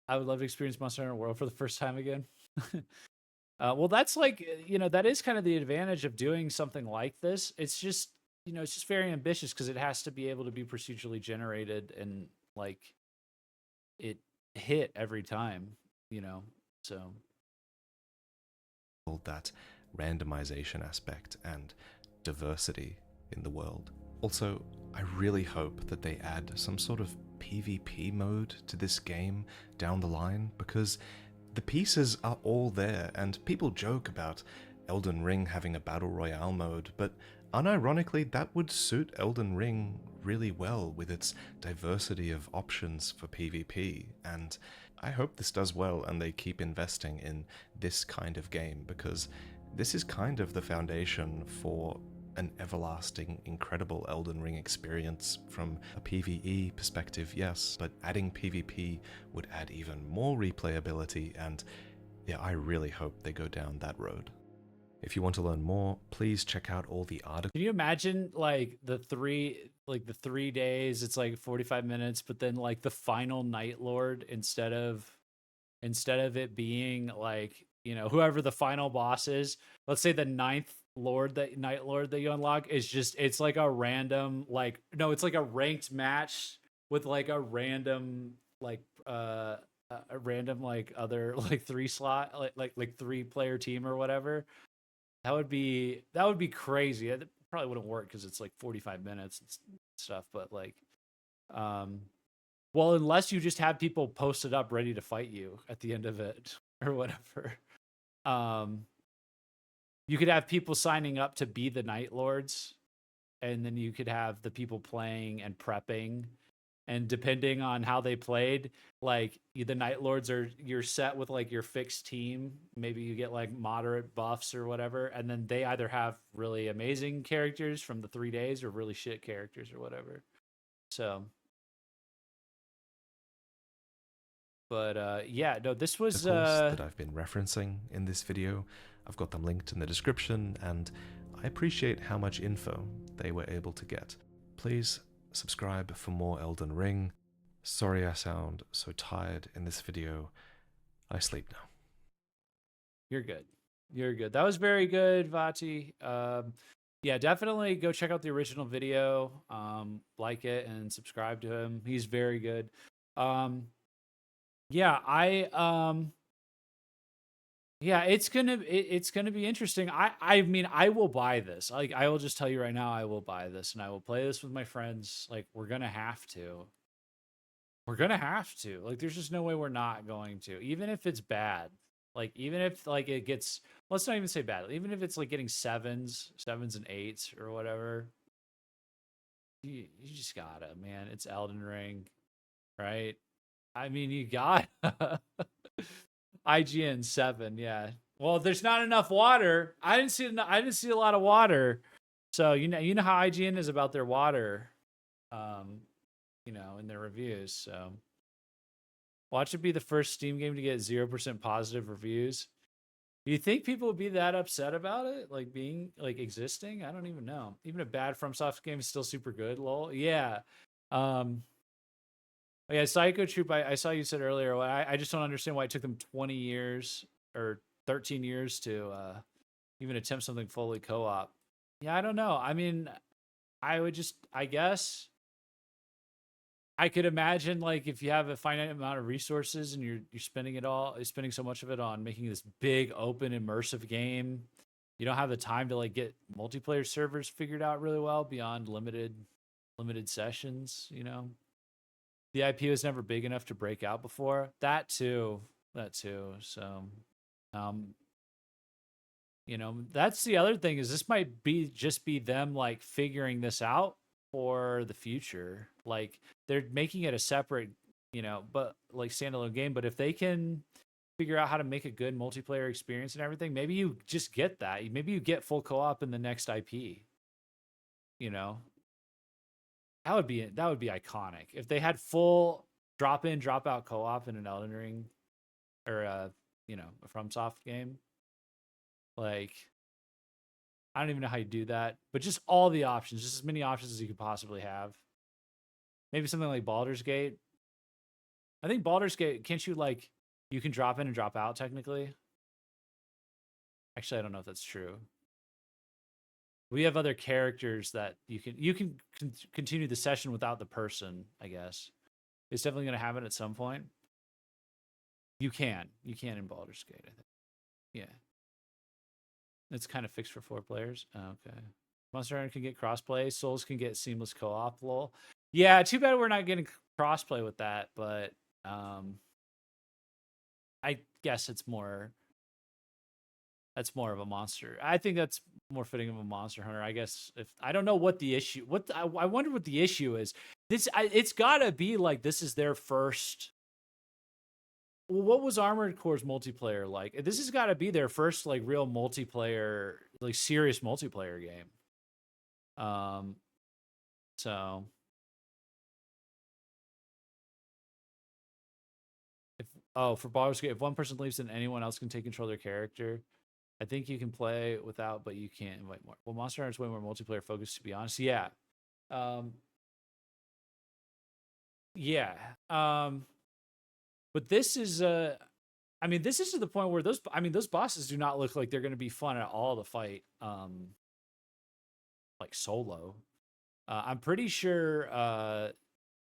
I would love to experience Monster Hunter World for the first time again. Well, that's like, that is kind of the advantage of doing something like this. It's just, it's just very ambitious because it has to be able to be procedurally generated and like it hit every time, so. That randomization aspect and diversity in the world. Also, I really hope that they add some sort of PvP mode to this game down the line, because the pieces are all there, and people joke about Elden Ring having a Battle Royale mode, but unironically that would suit Elden Ring really well with its diversity of options for PvP, and I hope this does well and they keep investing in this kind of game, because this is kind of the foundation for an everlasting, incredible Elden Ring experience from a PvE perspective, yes, but adding PvP would add even more replayability, and yeah, I really hope they go down that road. If you want to learn more, please check out all the articles. Can you imagine like the 3 days, it's like 45 minutes, but then like the final Nightlord, instead of it being like, whoever the final boss is, let's say the ninth Nightlord that you unlock is it's like a random, like, no, it's like a ranked match with like a random, like, a random, like, other, like, 3-slot, like 3-player team or whatever. That would be crazy. It probably wouldn't work because it's like 45 minutes and stuff, but like, well, unless you just have people posted up ready to fight you at the end of it or whatever. You could have people signing up to be the Night Lords, and then you could have the people playing and prepping. And depending on how they played, like the Night Lords you're set with like your fixed team. Maybe you get like moderate buffs or whatever, and then they either have really amazing characters from the 3 days or really shit characters or whatever. So, but yeah, no, this was that I've been referencing in this video. I've got them linked in the description, and I appreciate how much info they were able to get. Please subscribe for more Elden Ring. Sorry I sound so tired in this video. I sleep now. You're good. That was very good, Vaati. Yeah, definitely go check out the original video, like it and subscribe to him. He's very good. Yeah, yeah, it's gonna be interesting. I mean, I will buy this. Like, I will just tell you right now, I will buy this and I will play this with my friends. Like, we're gonna have to. Like, there's just no way we're not going to, even if it's bad. Like, even if like it gets, let's not even say bad. Even if it's like getting sevens and eights or whatever, you just gotta, man. It's Elden Ring, right? I mean, you got IGN 7, yeah. Well, there's not enough water. I didn't see a lot of water. So you know how IGN is about their water, in their reviews. So watch it be the first Steam game to get 0% positive reviews. Do you think people would be that upset about it, like being like existing? I don't even know. Even a bad FromSoft game is still super good. Lol. Yeah. Yeah, Psycho Troop, I saw you said earlier. I just don't understand why it took them 20 years or 13 years to even attempt something fully co-op. Yeah, I don't know. I mean, I guess I could imagine, like, if you have a finite amount of resources and you're spending so much of it on making this big, open, immersive game, you don't have the time to like get multiplayer servers figured out really well beyond limited sessions, The IP was never big enough to break out before. That too. So, that's the other thing, is this might just be them like figuring this out for the future. Like, they're making it a separate, but like standalone game. But if they can figure out how to make a good multiplayer experience and everything, maybe you just get that. Maybe you get full co-op in the next IP. That would be iconic if they had full drop in, drop out co-op in an Elden Ring or you know, a FromSoft game. Like, I don't even know how you do that, but just all the options, just as many options as you could possibly have. Maybe something like Baldur's Gate. I think Baldur's Gate, can't you like, you can drop in and drop out technically? Actually, I don't know if that's true. We have other characters that you can continue the session without the person, I guess. It's definitely going to happen at some point. You can in Baldur's Gate, I think. Yeah. It's kind of fixed for 4 players. Okay. Monster Hunter can get crossplay. Souls can get seamless co-op. Lol. Yeah, too bad we're not getting crossplay with that, but I guess it's more. That's more of a monster. I think that's more fitting of a Monster Hunter. I guess if I don't know what the issue. I wonder what the issue is. It's gotta be like this is their first. Well, what was Armored Core's multiplayer like? This has got to be their first like real multiplayer, like serious multiplayer game. So for Baldur's Gate, if one person leaves, then anyone else can take control of their character. I think you can play without, but you can't invite more. Well, Monster Hunter is way more multiplayer focused, to be honest. Yeah. Yeah. But this is I mean, this is to the point where those bosses do not look like they're going to be fun at all to fight like solo. I'm pretty sure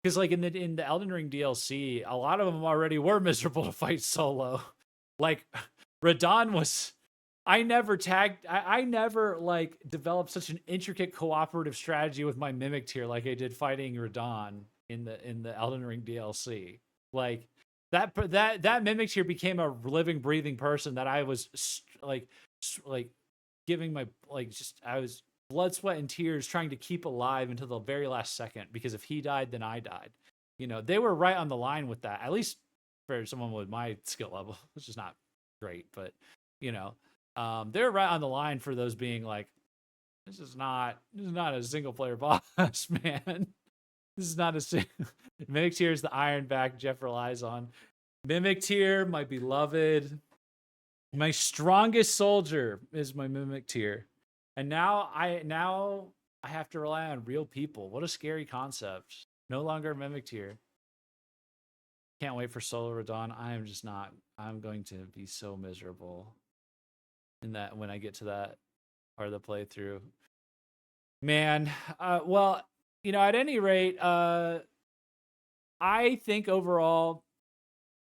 cuz like in the Elden Ring DLC, a lot of them already were miserable to fight solo. Like Radon was I never like developed such an intricate cooperative strategy with my Mimic tier like I did fighting Radon in the Elden Ring DLC. Like that Mimic tier became a living, breathing person that I was like giving my I was blood, sweat, and tears trying to keep alive until the very last second, because if he died, then I died. You know, they were right on the line with that, at least for someone with my skill level, which is not great, but you know, they're right on the line for those being like, this is not a single player boss, man. This is not a single. Mimic tier is the iron back Jeff relies on. Mimic tier, my beloved, my strongest soldier is my Mimic tier, and now I have to rely on real people. What a scary concept. No longer Mimic tier. Can't wait for Solo Radon. I'm going to be so miserable in that when I get to that part of the playthrough. Man, well, you know, at any rate, I think overall,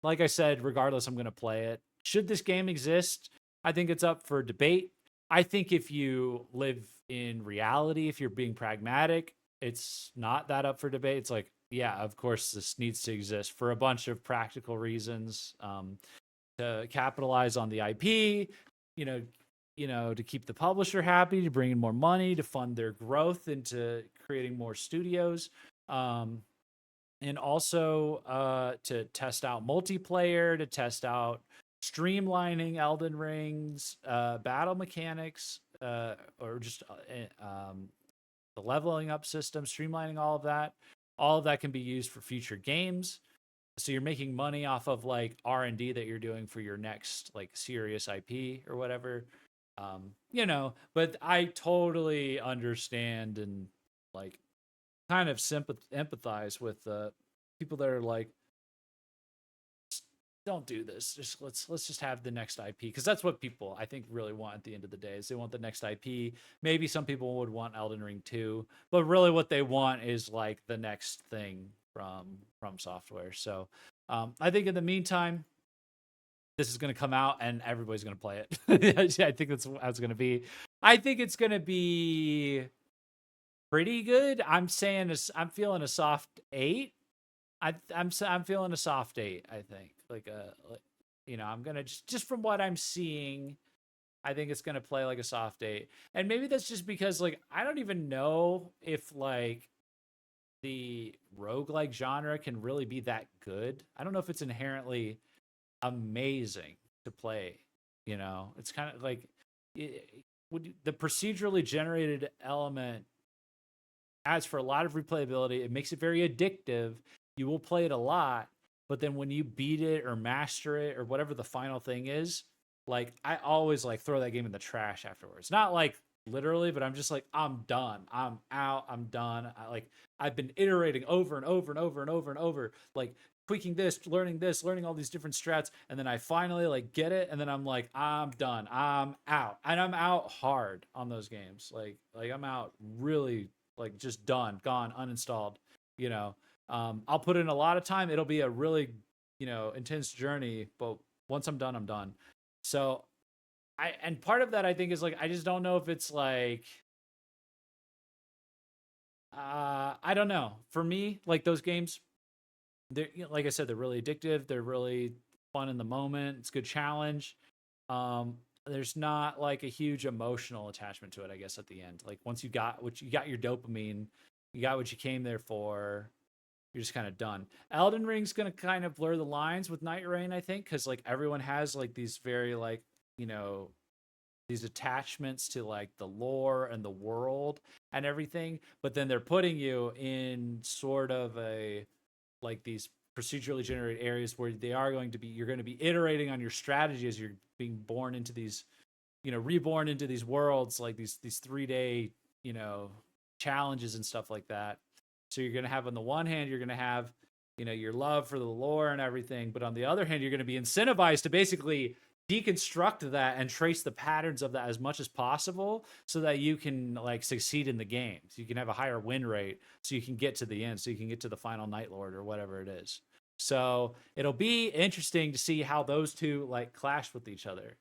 like I said, regardless, I'm going to play it. Should this game exist? I think it's up for debate. I think if you live in reality, if you're being pragmatic, it's not that up for debate. It's like, yeah, of course, this needs to exist for a bunch of practical reasons, to capitalize on the IP, to keep the publisher happy, to bring in more money, to fund their growth into creating more studios, and also to test out multiplayer, to test out streamlining Elden Ring's battle mechanics, or just the leveling up system, streamlining all of that. All of that can be used for future games. So you're making money off of like R&D that you're doing for your next like serious IP or whatever. But I totally understand and like kind of empathize with the people that are like, don't do this. Just let's just have the next IP, because that's what people I think really want at the end of the day. Is they want the next IP. Maybe some people would want Elden Ring 2, but really what they want is like the next thing from FromSoftware. So I think in the meantime, this is going to come out and everybody's going to play it. I think that's how it's going to be. I think it's going to be pretty good. I'm feeling a soft 8. I'm feeling a soft 8. I think I'm gonna just from what I'm seeing, I think it's gonna play like a soft 8. And maybe that's just because like I don't even know if like the roguelike genre can really be that good. I don't know if it's inherently amazing to play. It's kind of like the procedurally generated element adds for a lot of replayability. It makes it very addictive. You will play it a lot, but then when you beat it or master it or whatever the final thing is, like I always like throw that game in the trash afterwards. Not like literally, but I'm just like, I'm done. I'm out. I'm done. I've been iterating over and over and over and over and over, like tweaking this, learning all these different strats, and then I finally like get it, and then I'm like, I'm done. I'm out. And I'm out hard on those games. Like I'm out really, like just done, gone, uninstalled, you know. I'll put in a lot of time. It'll be a really, intense journey, but once I'm done, I'm done. So and part of that I think is like, I just don't know if it's like, I don't know. For me, like those games, they're, like I said, they're really addictive. They're really fun in the moment. It's a good challenge. There's not like a huge emotional attachment to it, I guess, at the end. Like once you got your dopamine, you got what you came there for, you're just kind of done. Elden Ring's gonna kind of blur the lines with Night Rain, I think, because like everyone has like these very like, these attachments to like the lore and the world and everything, but then they're putting you in sort of a like these procedurally generated areas where you're going to be iterating on your strategy as you're being born into these, reborn into these worlds, like these 3-day, challenges and stuff like that. So you're going to have, on the one hand, you're going to have, your love for the lore and everything, but on the other hand, you're going to be incentivized to basically deconstruct that and trace the patterns of that as much as possible so that you can like succeed in the game. So you can have a higher win rate so you can get to the end, so you can get to the final Nightlord or whatever it is. So it'll be interesting to see how those two like clash with each other,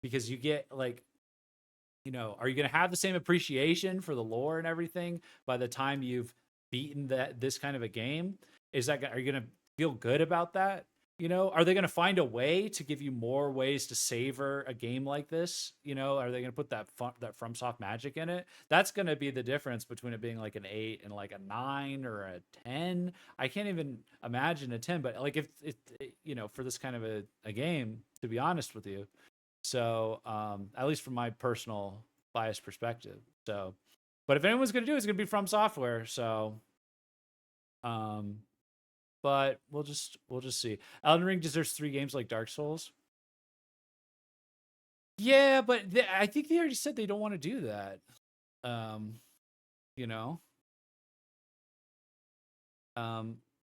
because you get like, are you going to have the same appreciation for the lore and everything by the time you've beaten this kind of a game? Are you going to feel good about that? Are they going to find a way to give you more ways to savor a game like this? Are they going to put that FromSoft magic in it? That's going to be the difference between it being like an 8 and like a 9 or a 10. I can't even imagine a 10, but like if for this kind of a game, to be honest with you. So at least from my personal biased perspective. So, but if anyone's going to do it, it's going to be FromSoftware. So, but we'll just see. Elden Ring deserves 3 games like Dark Souls. Yeah, but I think they already said they don't want to do that.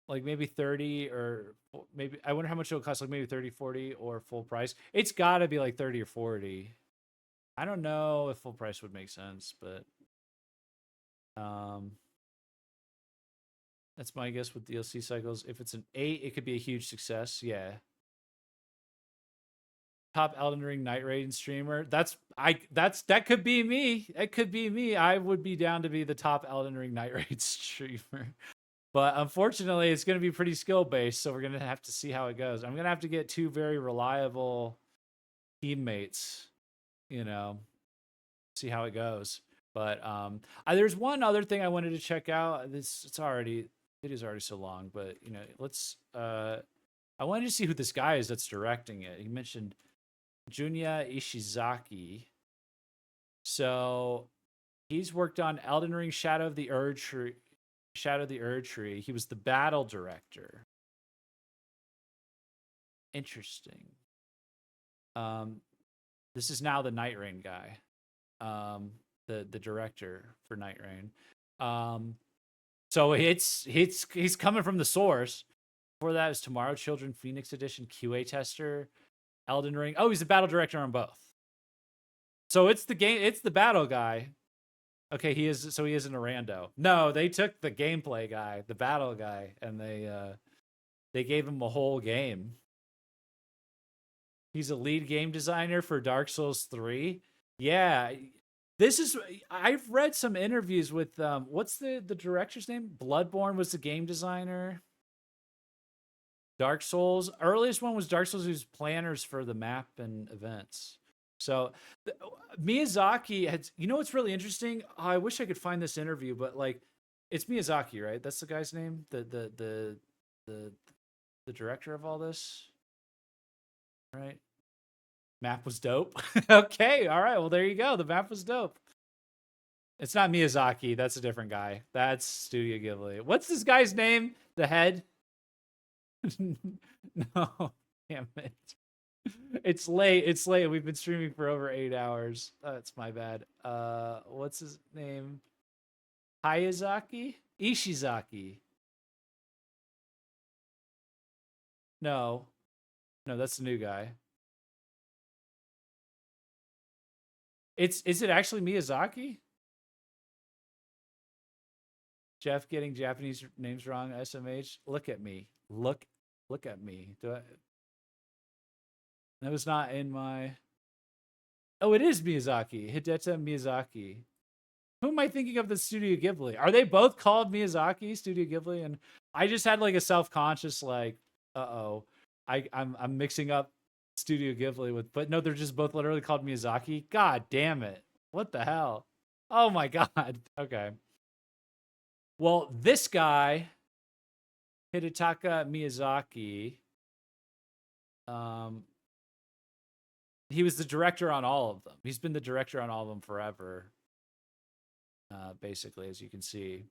Like maybe 30, or maybe, I wonder how much it'll cost, like maybe 30, 40 or full price. It's got to be like 30 or 40. I don't know if full price would make sense, but that's my guess with DLC cycles. If it's an 8, it could be a huge success. Yeah. Top Elden Ring Nightraigne streamer. That could be me. It could be me. I would be down to be the top Elden Ring Nightraigne streamer. But unfortunately, it's going to be pretty skill based, so we're going to have to see how it goes. I'm going to have to get 2 very reliable teammates, see how it goes. But there's one other thing I wanted to check out. It is already so long, but let's I wanted to see who this guy is that's directing it. He mentioned Junya Ishizaki. So he's worked on Elden Ring Shadow of the Erdtree. He was the battle director. Interesting. This is now the Nightraigne guy. The director for Nightraigne. So he's coming from the source. Before that is Tomorrow Children Phoenix Edition QA tester. Elden Ring. Oh, he's the battle director on both. So it's the battle guy. Okay, he isn't a rando. No, they took the gameplay guy, the battle guy, and they gave him a whole game. He's a lead game designer for Dark Souls 3. Yeah. I've read some interviews with what's the director's name? Bloodborne was the game designer. Dark Souls, earliest one was Dark Souls, who's planners for the map and events. So Miyazaki had, what's really interesting? Oh, I wish I could find this interview, but like it's Miyazaki, right? That's the guy's name, the director of all this, right? Map was dope. Okay, all right. Well, there you go. The map was dope. It's not Miyazaki. That's a different guy. That's Studio Ghibli. What's this guy's name? The head? No, damn it. It's late. It's late. We've been streaming for over 8 hours. That's my bad. What's his name? Hayazaki? Ishizaki. No. No, that's the new guy. Is it actually Miyazaki? Jeff getting Japanese names wrong, SMH. Look at me. Look at me. That was not in my. Oh, it is Miyazaki. Hideta Miyazaki. Who am I thinking of the Studio Ghibli? Are they both called Miyazaki, Studio Ghibli? And I just had like a self-conscious like, uh-oh. I'm mixing up Studio Ghibli with, but no, they're just both literally called Miyazaki. God damn it. What the hell? Oh my god. Okay. Well, this guy, Hidetaka Miyazaki, he was the director on all of them. He's been the director on all of them forever, basically, as you can see.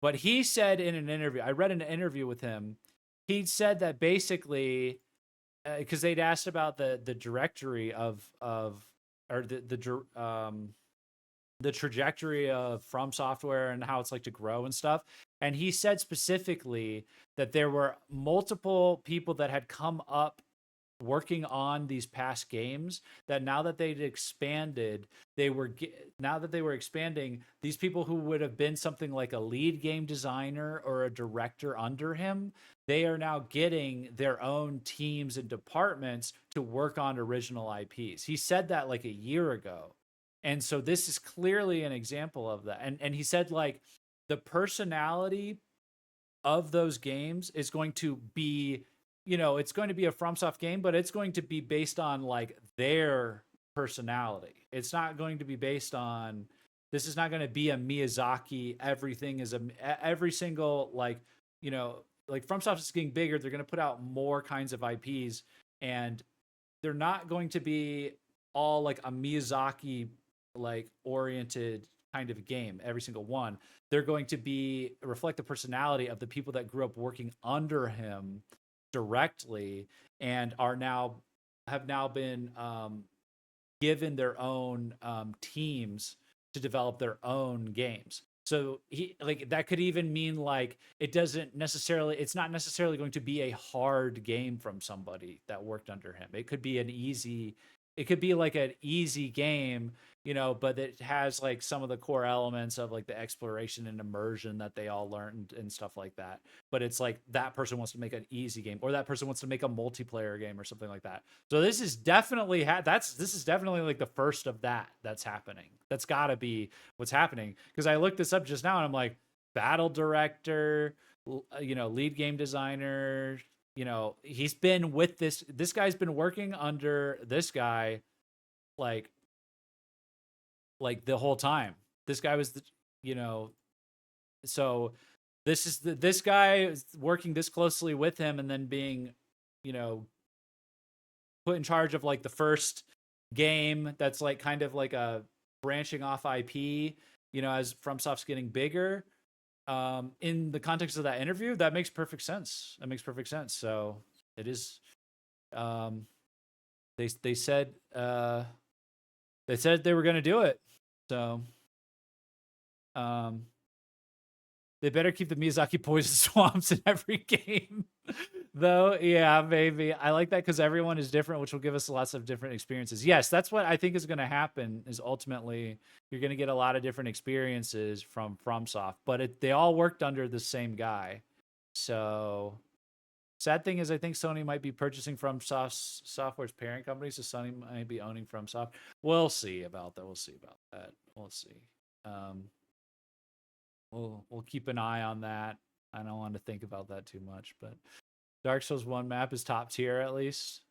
But he said in an interview, I read an interview with him, he said that basically, because they'd asked about the directory of or the trajectory of FromSoftware and how it's like to grow and stuff. And he said specifically that there were multiple people that had come up working on these past games, that now that they'd expanded, now that they were expanding, these people who would have been something like a lead game designer or a director under him, they are now getting their own teams and departments to work on original IPs. He said that like a year ago. And so this is clearly an example of that. And he said like the personality of those games is going to be, you know, it's going to be a FromSoft game, but it's going to be based on like their personality. It's not going to be based on, this is not going to be a Miyazaki, everything is every single, like, you know, like FromSoft is getting bigger. They're going to put out more kinds of IPs, and they're not going to be all like a Miyazaki like oriented kind of game, every single one. They're going to be reflect the personality of the people that grew up working under him directly and have now been given their own teams to develop their own games. So he like that could even mean like it's not necessarily going to be a hard game from somebody that worked under him. It could be like an easy game, you know, but it has like some of the core elements of like the exploration and immersion that they all learned and stuff like that. But it's like that person wants to make an easy game, or that person wants to make a multiplayer game or something like that. So this is definitely this is definitely like the first of that's happening. That's got to be what's happening, because I looked this up just now and I'm like, battle director, you know, lead game designer, you know, he's been with this guy's been working under this guy like the whole time. This guy was you know, so this guy is working this closely with him and then being, you know, put in charge of like the first game that's like kind of like a branching off IP, you know, as FromSoft's getting bigger. In the context of that interview, that makes perfect sense. So it is, they said they were going to do it. So, they better keep the Miyazaki poison swamps in every game, though. Yeah, maybe. I like that because everyone is different, which will give us lots of different experiences. Yes, that's what I think is going to happen. Is ultimately you're going to get a lot of different experiences from FromSoft, but they all worked under the same guy. So, sad thing is, I think Sony might be purchasing FromSoftware's parent company, so Sony might be owning FromSoft. We'll see about that. We'll see. We'll keep an eye on that. I don't want to think about that too much, but Dark Souls 1 map is top tier at least.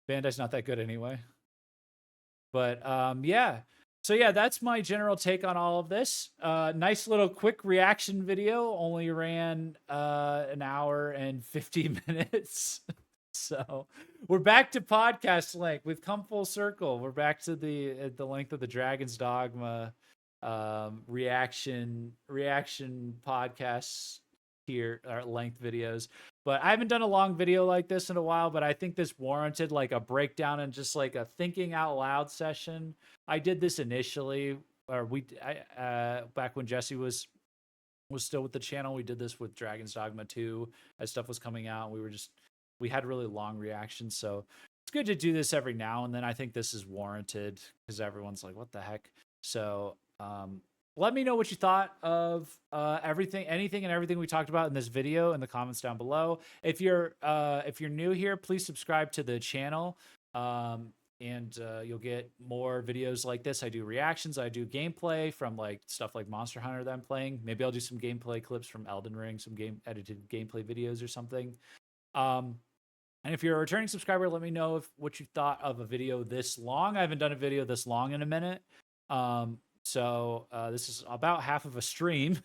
Bandai's not that good anyway. But yeah. So yeah, that's my general take on all of this. Nice little quick reaction video. Only ran an hour and 50 minutes. So we're back to podcast length. We've come full circle. We're back to the length of the Dragon's Dogma reaction podcasts tier or length videos. But I haven't done a long video like this in a while, but I think this warranted like a breakdown and just like a thinking out loud session. I did this initially, or back when Jesse was still with the channel. We did this with Dragon's Dogma 2 as stuff was coming out. We had really long reactions, so it's good to do this every now and then. I think this is warranted because everyone's like, what the heck? So let me know what you thought of anything and everything we talked about in this video in the comments down below. If you're new here, please subscribe to the channel. And you'll get more videos like this. I do reactions. I do gameplay from like stuff like Monster Hunter that I'm playing. Maybe I'll do some gameplay clips from Elden Ring, some edited gameplay videos or something. And if you're a returning subscriber, let me know what you thought of a video this long. I haven't done a video this long in a minute. So this is about half of a stream.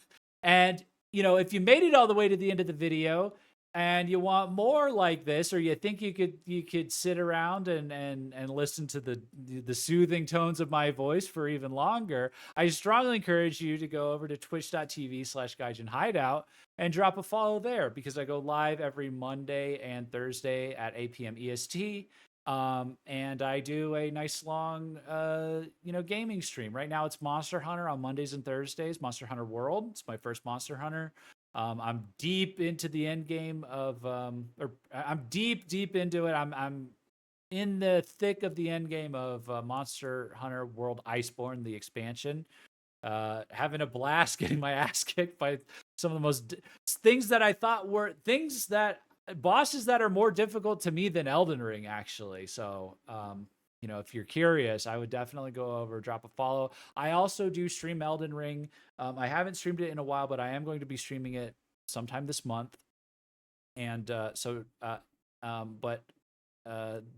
And, you know, if you made it all the way to the end of the video and you want more like this, or you think you could sit around and listen to the soothing tones of my voice for even longer, I strongly encourage you to go over to twitch.tv/Gaijin Hideout and drop a follow there, because I go live every Monday and Thursday at 8 p.m. EST. And I do a nice long, gaming stream. Right now it's Monster Hunter on Mondays and Thursdays, Monster Hunter World. It's my first Monster Hunter. I'm deep into the end game of, I'm deep into it. I'm in the thick of the end game of Monster Hunter World Iceborne, the expansion. Having a blast, getting my ass kicked by some of the most things that I thought were bosses that are more difficult to me than Elden Ring, actually. So, if you're curious, I would definitely go over, drop a follow. I also do stream Elden Ring. I haven't streamed it in a while, but I am going to be streaming it sometime this month. And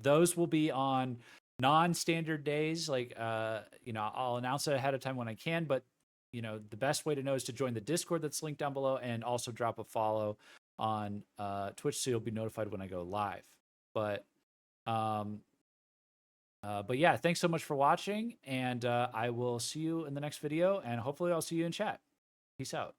those will be on non-standard days. Like, I'll announce it ahead of time when I can, but the best way to know is to join the Discord that's linked down below, and also drop a follow on Twitch, so you'll be notified when I go live. But yeah, thanks so much for watching, and I will see you in the next video, and hopefully I'll see you in chat. Peace out.